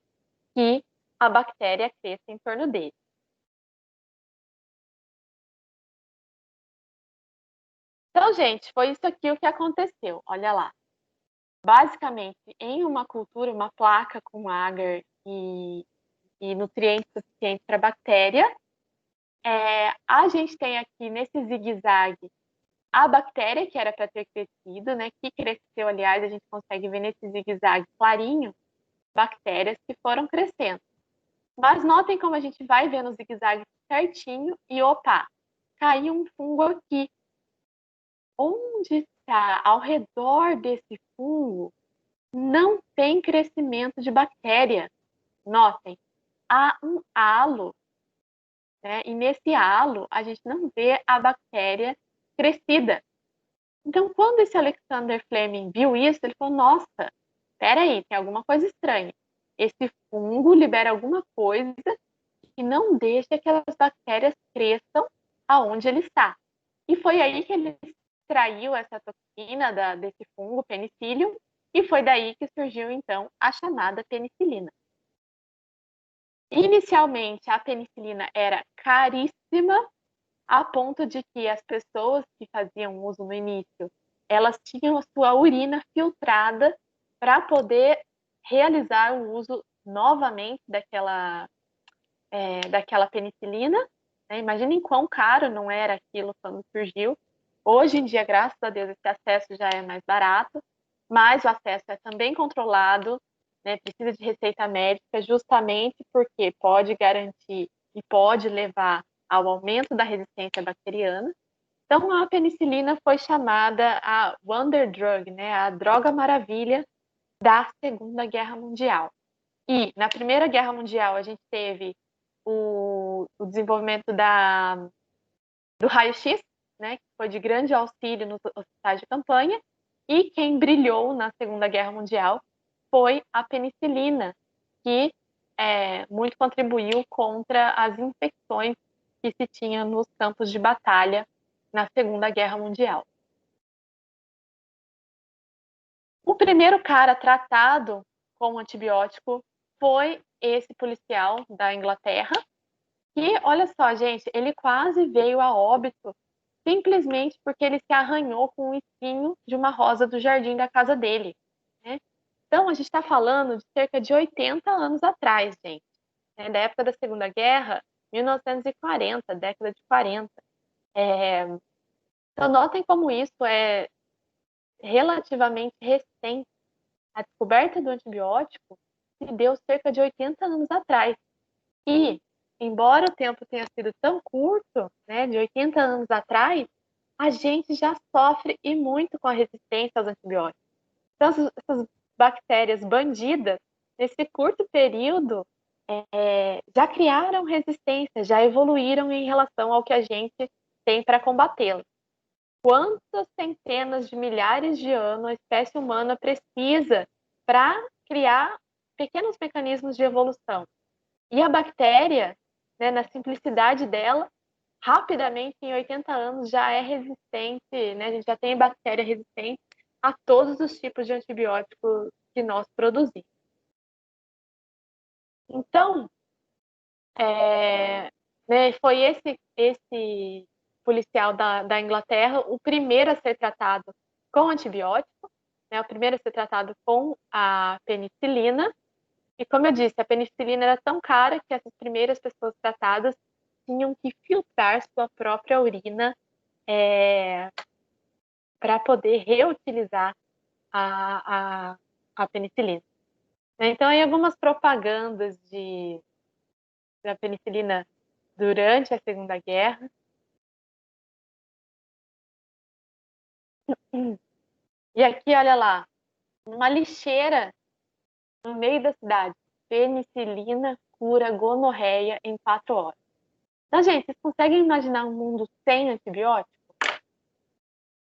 que a bactéria cresça em torno dele. Então, gente, foi isso aqui o que aconteceu. Olha lá. Basicamente, em uma cultura, uma placa com agar e nutrientes suficientes para a bactéria, a gente tem aqui nesse zigue-zague a bactéria que era para ter crescido, né? Que cresceu, aliás, a gente consegue ver nesse zigue-zague clarinho bactérias que foram crescendo. Mas notem como a gente vai vendo o zigue-zague certinho e, opa, caiu um fungo aqui. Onde está ao redor desse fungo não tem crescimento de bactéria. Notem, há um halo, né? E nesse halo a gente não vê a bactéria crescida. Então, quando esse Alexander Fleming viu isso, ele falou: nossa, peraí, tem alguma coisa estranha. Esse fungo libera alguma coisa que não deixa que as bactérias cresçam aonde ele está. E foi aí que ele extraiu essa toxina desse fungo, penicillium, e foi daí que surgiu, então, a chamada penicilina. Inicialmente, a penicilina era caríssima, a ponto de que as pessoas que faziam uso no início, elas tinham a sua urina filtrada para poder realizar o uso novamente daquela penicilina. Né? Imaginem quão caro não era aquilo quando surgiu. Hoje em dia, graças a Deus, esse acesso já é mais barato, mas o acesso é também controlado, né? Precisa de receita médica, justamente porque pode garantir e pode levar ao aumento da resistência bacteriana. Então, a penicilina foi chamada a Wonder Drug, né? A droga maravilha da Segunda Guerra Mundial. E na Primeira Guerra Mundial a gente teve o desenvolvimento do raio-x, né, que foi de grande auxílio nos hospitais de campanha, e quem brilhou na Segunda Guerra Mundial foi a penicilina, que muito contribuiu contra as infecções que se tinha nos campos de batalha na Segunda Guerra Mundial. O primeiro cara tratado com antibiótico foi esse policial da Inglaterra, que, olha só, gente, ele quase veio a óbito simplesmente porque ele se arranhou com um espinho de uma rosa do jardim da casa dele. Né? Então, a gente está falando de cerca de 80 anos atrás, gente, né? Da época da Segunda Guerra, 1940, década de 40. Então, notem como isso é relativamente recente. A descoberta do antibiótico se deu cerca de 80 anos atrás. E, embora o tempo tenha sido tão curto, né, de 80 anos atrás, a gente já sofre e muito com a resistência aos antibióticos. Então, essas bactérias bandidas, nesse curto período, já criaram resistência, já evoluíram em relação ao que a gente tem para combatê-las. Quantas centenas de milhares de anos a espécie humana precisa para criar pequenos mecanismos de evolução? E a bactéria, né, na simplicidade dela, rapidamente, em 80 anos, já é resistente, né? A gente já tem bactéria resistente a todos os tipos de antibióticos que nós produzimos. Então, né, foi esse policial da Inglaterra o primeiro a ser tratado com antibiótico, né, o primeiro a ser tratado com a penicilina. E como eu disse, a penicilina era tão cara que essas primeiras pessoas tratadas tinham que filtrar sua própria urina para poder reutilizar a penicilina. Então, em algumas propagandas da penicilina durante a Segunda Guerra, e aqui, olha lá, uma lixeira no meio da cidade. Penicilina cura gonorreia em 4 horas. Então, gente, vocês conseguem imaginar um mundo sem antibiótico?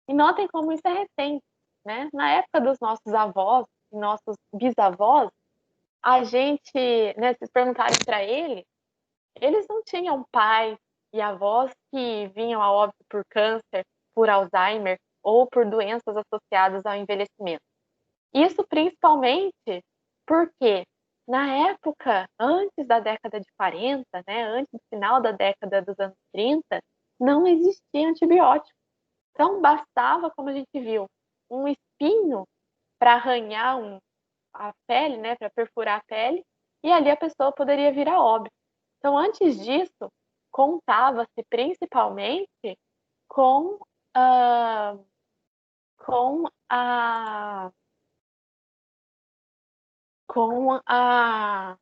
E notem como isso é recente, né? Na época dos nossos avós e nossos bisavós, a gente, né, se perguntarem para eles não tinham pais e avós que vinham a óbito por câncer, por Alzheimer ou por doenças associadas ao envelhecimento. Isso principalmente porque na época, antes da década de 40, né, antes do final da década dos anos 30, não existia antibiótico. Então, bastava, como a gente viu, um espinho para arranhar a pele, né, para perfurar a pele, e ali a pessoa poderia vir a óbito. Então, antes disso, contava-se principalmente com, uh, com a com a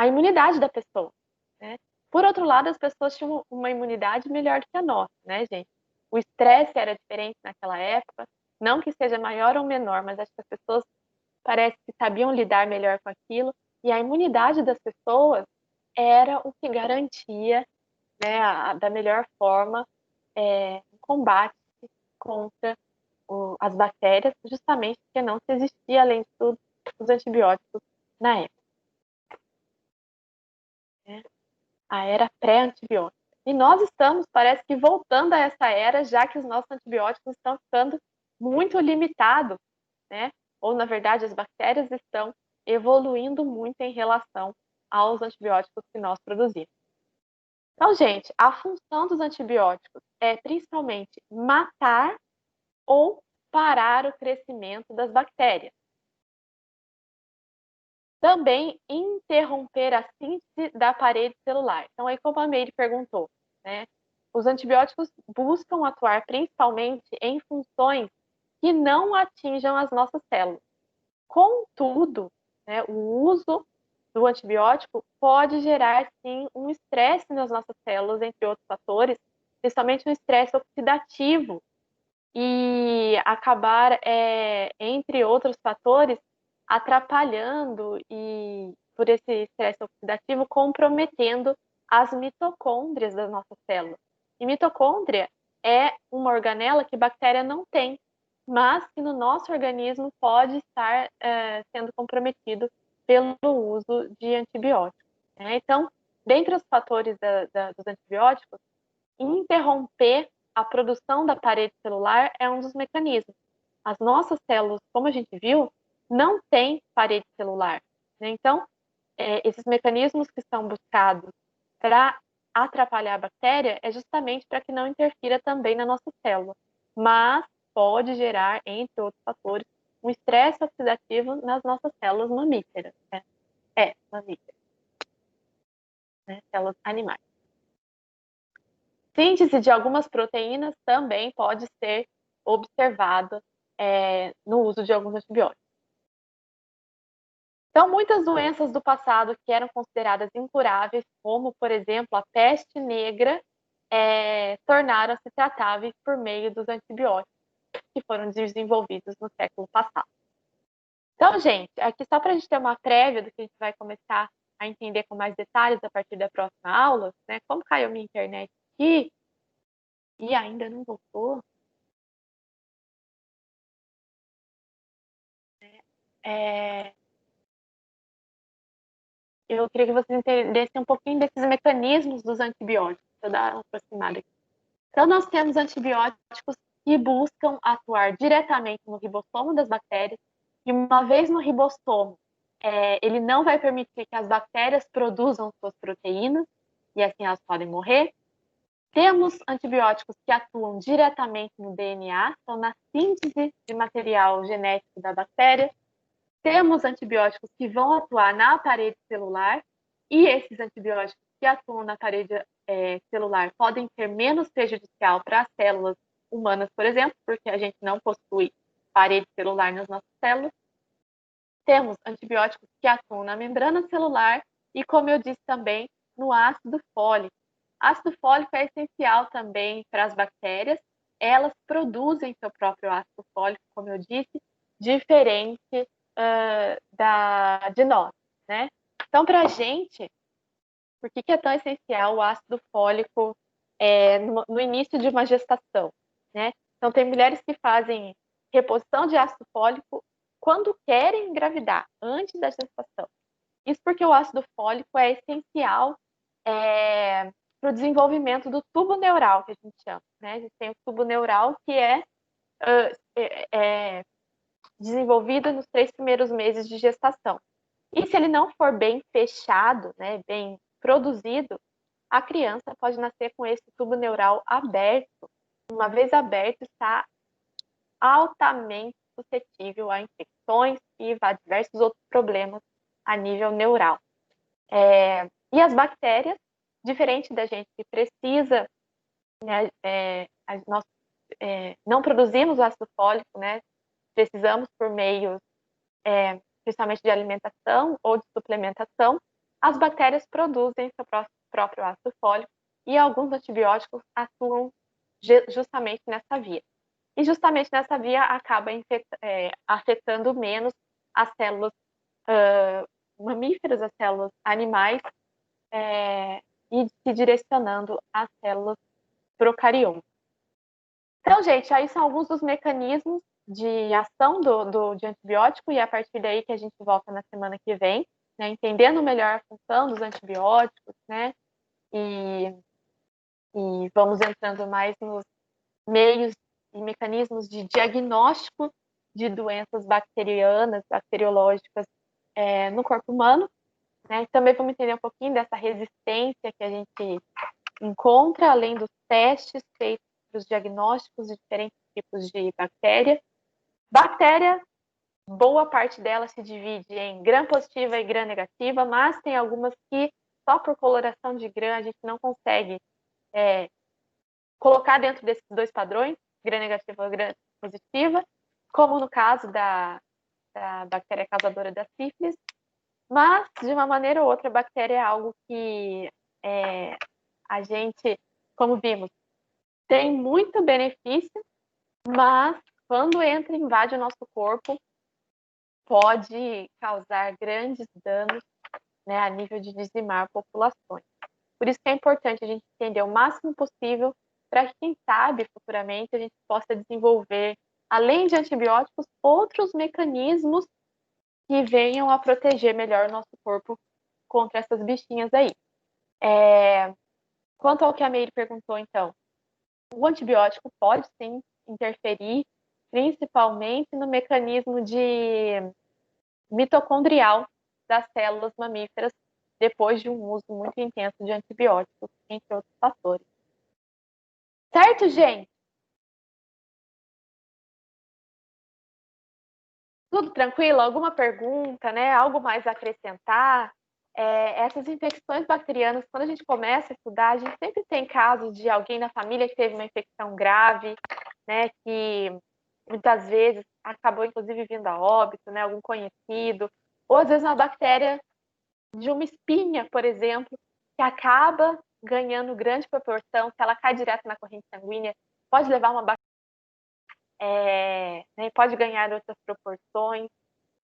imunidade da pessoa. Por outro lado, as pessoas tinham uma imunidade melhor do que a nossa, né, gente? O estresse era diferente naquela época, não que seja maior ou menor, mas acho que as pessoas parece que sabiam lidar melhor com aquilo, e a imunidade das pessoas era o que garantia, né, da melhor forma, o combate contra as bactérias, justamente porque não se existia, além de tudo, os antibióticos na época, né? A era pré-antibiótica. E nós estamos, parece que, voltando a essa era, já que os nossos antibióticos estão ficando muito limitados, né? Ou, na verdade, as bactérias estão evoluindo muito em relação aos antibióticos que nós produzimos. Então, gente, a função dos antibióticos é principalmente matar ou parar o crescimento das bactérias. Também interromper a síntese da parede celular. Então, aí como a Meire perguntou, né? Os antibióticos buscam atuar principalmente em funções que não atinjam as nossas células. Contudo, né, o uso do antibiótico pode gerar, sim, um estresse nas nossas células, entre outros fatores, principalmente um estresse oxidativo, e acabar, entre outros fatores, atrapalhando e, por esse estresse oxidativo, comprometendo as mitocôndrias das nossas células. E mitocôndria é uma organela que bactéria não tem, mas que no nosso organismo pode estar sendo comprometido pelo uso de antibióticos, né? Então, dentre os fatores dos antibióticos, interromper a produção da parede celular é um dos mecanismos. As nossas células, como a gente viu, não têm parede celular, né? Então, esses mecanismos que são buscados para atrapalhar a bactéria é justamente para que não interfira também na nossa célula, mas pode gerar, entre outros fatores, um estresse oxidativo nas nossas células mamíferas, né? Mamíferas, né? Células animais. Síntese de algumas proteínas também pode ser observada no uso de alguns antibióticos. Então, muitas doenças do passado que eram consideradas incuráveis, como, por exemplo, a peste negra, tornaram-se tratáveis por meio dos antibióticos que foram desenvolvidos no século passado. Então, gente, aqui só para a gente ter uma prévia do que a gente vai começar a entender com mais detalhes a partir da próxima aula, né? Como caiu minha internet aqui e ainda não voltou, eu queria que vocês entendessem um pouquinho desses mecanismos dos antibióticos. Vou dar uma aproximada aqui. Então, nós temos antibióticos que buscam atuar diretamente no ribossomo das bactérias, e uma vez no ribossomo, ele não vai permitir que as bactérias produzam suas proteínas, e assim elas podem morrer. Temos antibióticos que atuam diretamente no DNA, então na síntese de material genético da bactéria. Temos antibióticos que vão atuar na parede celular, e esses antibióticos que atuam na parede celular podem ser menos prejudicial para as células humanas, por exemplo, porque a gente não possui parede celular nas nossas células. Temos antibióticos que atuam na membrana celular e, como eu disse também, no ácido fólico. Ácido fólico é essencial também para as bactérias. Elas produzem seu próprio ácido fólico, como eu disse, diferente de nós, né? Então, para a gente, por que é tão essencial o ácido fólico no início de uma gestação, né? Então, tem mulheres que fazem reposição de ácido fólico quando querem engravidar, antes da gestação. Isso porque o ácido fólico é essencial para o desenvolvimento do tubo neural, que a gente chama, né? A gente tem o tubo neural que é desenvolvido nos 3 primeiros meses de gestação. E se ele não for bem fechado, né, bem produzido, a criança pode nascer com esse tubo neural aberto. Uma vez aberto, está altamente suscetível a infecções e a diversos outros problemas a nível neural. E as bactérias, diferente da gente que precisa, né, nós não produzimos o ácido fólico, né, precisamos por meios principalmente de alimentação ou de suplementação, as bactérias produzem seu próprio ácido fólico, e alguns antibióticos atuam justamente nessa via. E justamente nessa via acaba afetando menos as células mamíferas, as células animais, e se direcionando às células procariontas. Então, gente, aí são alguns dos mecanismos de ação de antibiótico, e é a partir daí que a gente volta na semana que vem, né, entendendo melhor a função dos antibióticos, né, e vamos entrando mais nos meios e mecanismos de diagnóstico de doenças bacterianas, bacteriológicas no corpo humano, né? Também vamos entender um pouquinho dessa resistência que a gente encontra, além dos testes feitos para os diagnósticos de diferentes tipos de bactéria. Bactéria, boa parte dela se divide em gram-positiva e gram-negativa, mas tem algumas que só por coloração de gram a gente não consegue colocar dentro desses dois padrões, gram-negativa e gram-positiva, como no caso da bactéria causadora da sífilis. Mas, de uma maneira ou outra, a bactéria é algo que a gente, como vimos, tem muito benefício, mas quando entra e invade o nosso corpo, pode causar grandes danos, né, a nível de dizimar populações. Por isso que é importante a gente entender o máximo possível para que, quem sabe, futuramente, a gente possa desenvolver, além de antibióticos, outros mecanismos que venham a proteger melhor o nosso corpo contra essas bichinhas aí. Quanto ao que a Meire perguntou, então, o antibiótico pode sim interferir, principalmente no mecanismo de mitocondrial das células mamíferas depois de um uso muito intenso de antibióticos, entre outros fatores. Certo, gente? Tudo tranquilo? Alguma pergunta, né? Algo mais a acrescentar? Essas infecções bacterianas, quando a gente começa a estudar, a gente sempre tem casos de alguém na família que teve uma infecção grave, né? Que muitas vezes acabou, inclusive, vindo a óbito, né? Algum conhecido. Ou, às vezes, uma bactéria de uma espinha, por exemplo, que acaba ganhando grande proporção, se ela cai direto na corrente sanguínea, pode levar uma bactéria, né, pode ganhar outras proporções,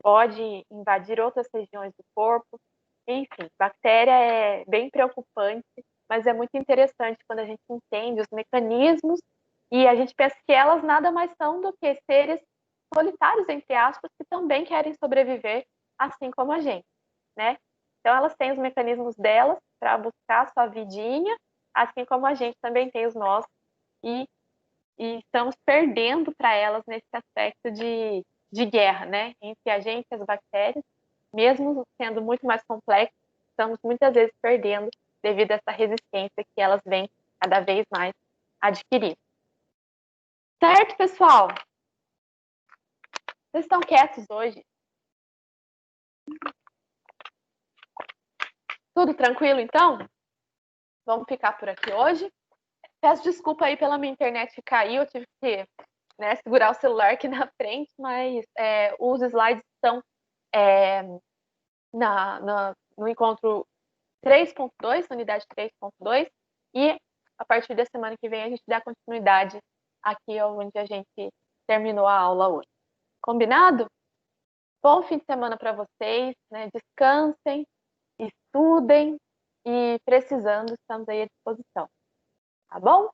pode invadir outras regiões do corpo. Enfim, bactéria é bem preocupante, mas é muito interessante quando a gente entende os mecanismos e a gente pensa que elas nada mais são do que seres solitários, entre aspas, que também querem sobreviver, assim como a gente, né? Então, elas têm os mecanismos delas para buscar a sua vidinha, assim como a gente também tem os nossos, e estamos perdendo para elas nesse aspecto de guerra, né? Entre a gente e as bactérias, mesmo sendo muito mais complexo, estamos muitas vezes perdendo devido a essa resistência que elas vêm cada vez mais adquirindo. Certo, pessoal? Vocês estão quietos hoje? Tudo tranquilo, então? Vamos ficar por aqui hoje. Peço desculpa aí pela minha internet que caiu, eu tive que, né, segurar o celular aqui na frente, mas os slides estão no encontro 3.2, unidade 3.2, e a partir da semana que vem a gente dá continuidade aqui onde a gente terminou a aula hoje. Combinado? Bom fim de semana para vocês, né? Descansem, estudem e, precisando, estamos aí à disposição. Tá bom?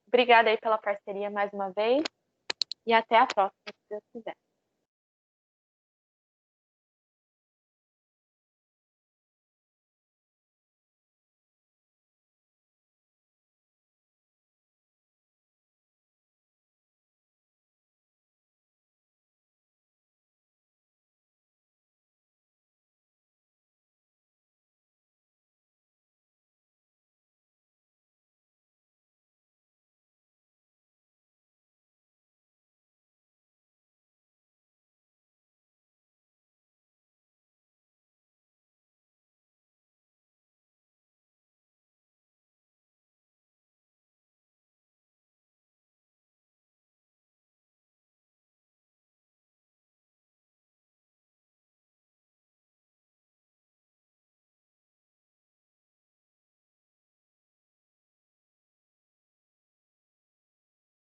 Obrigada aí pela parceria mais uma vez e até a próxima, se Deus quiser.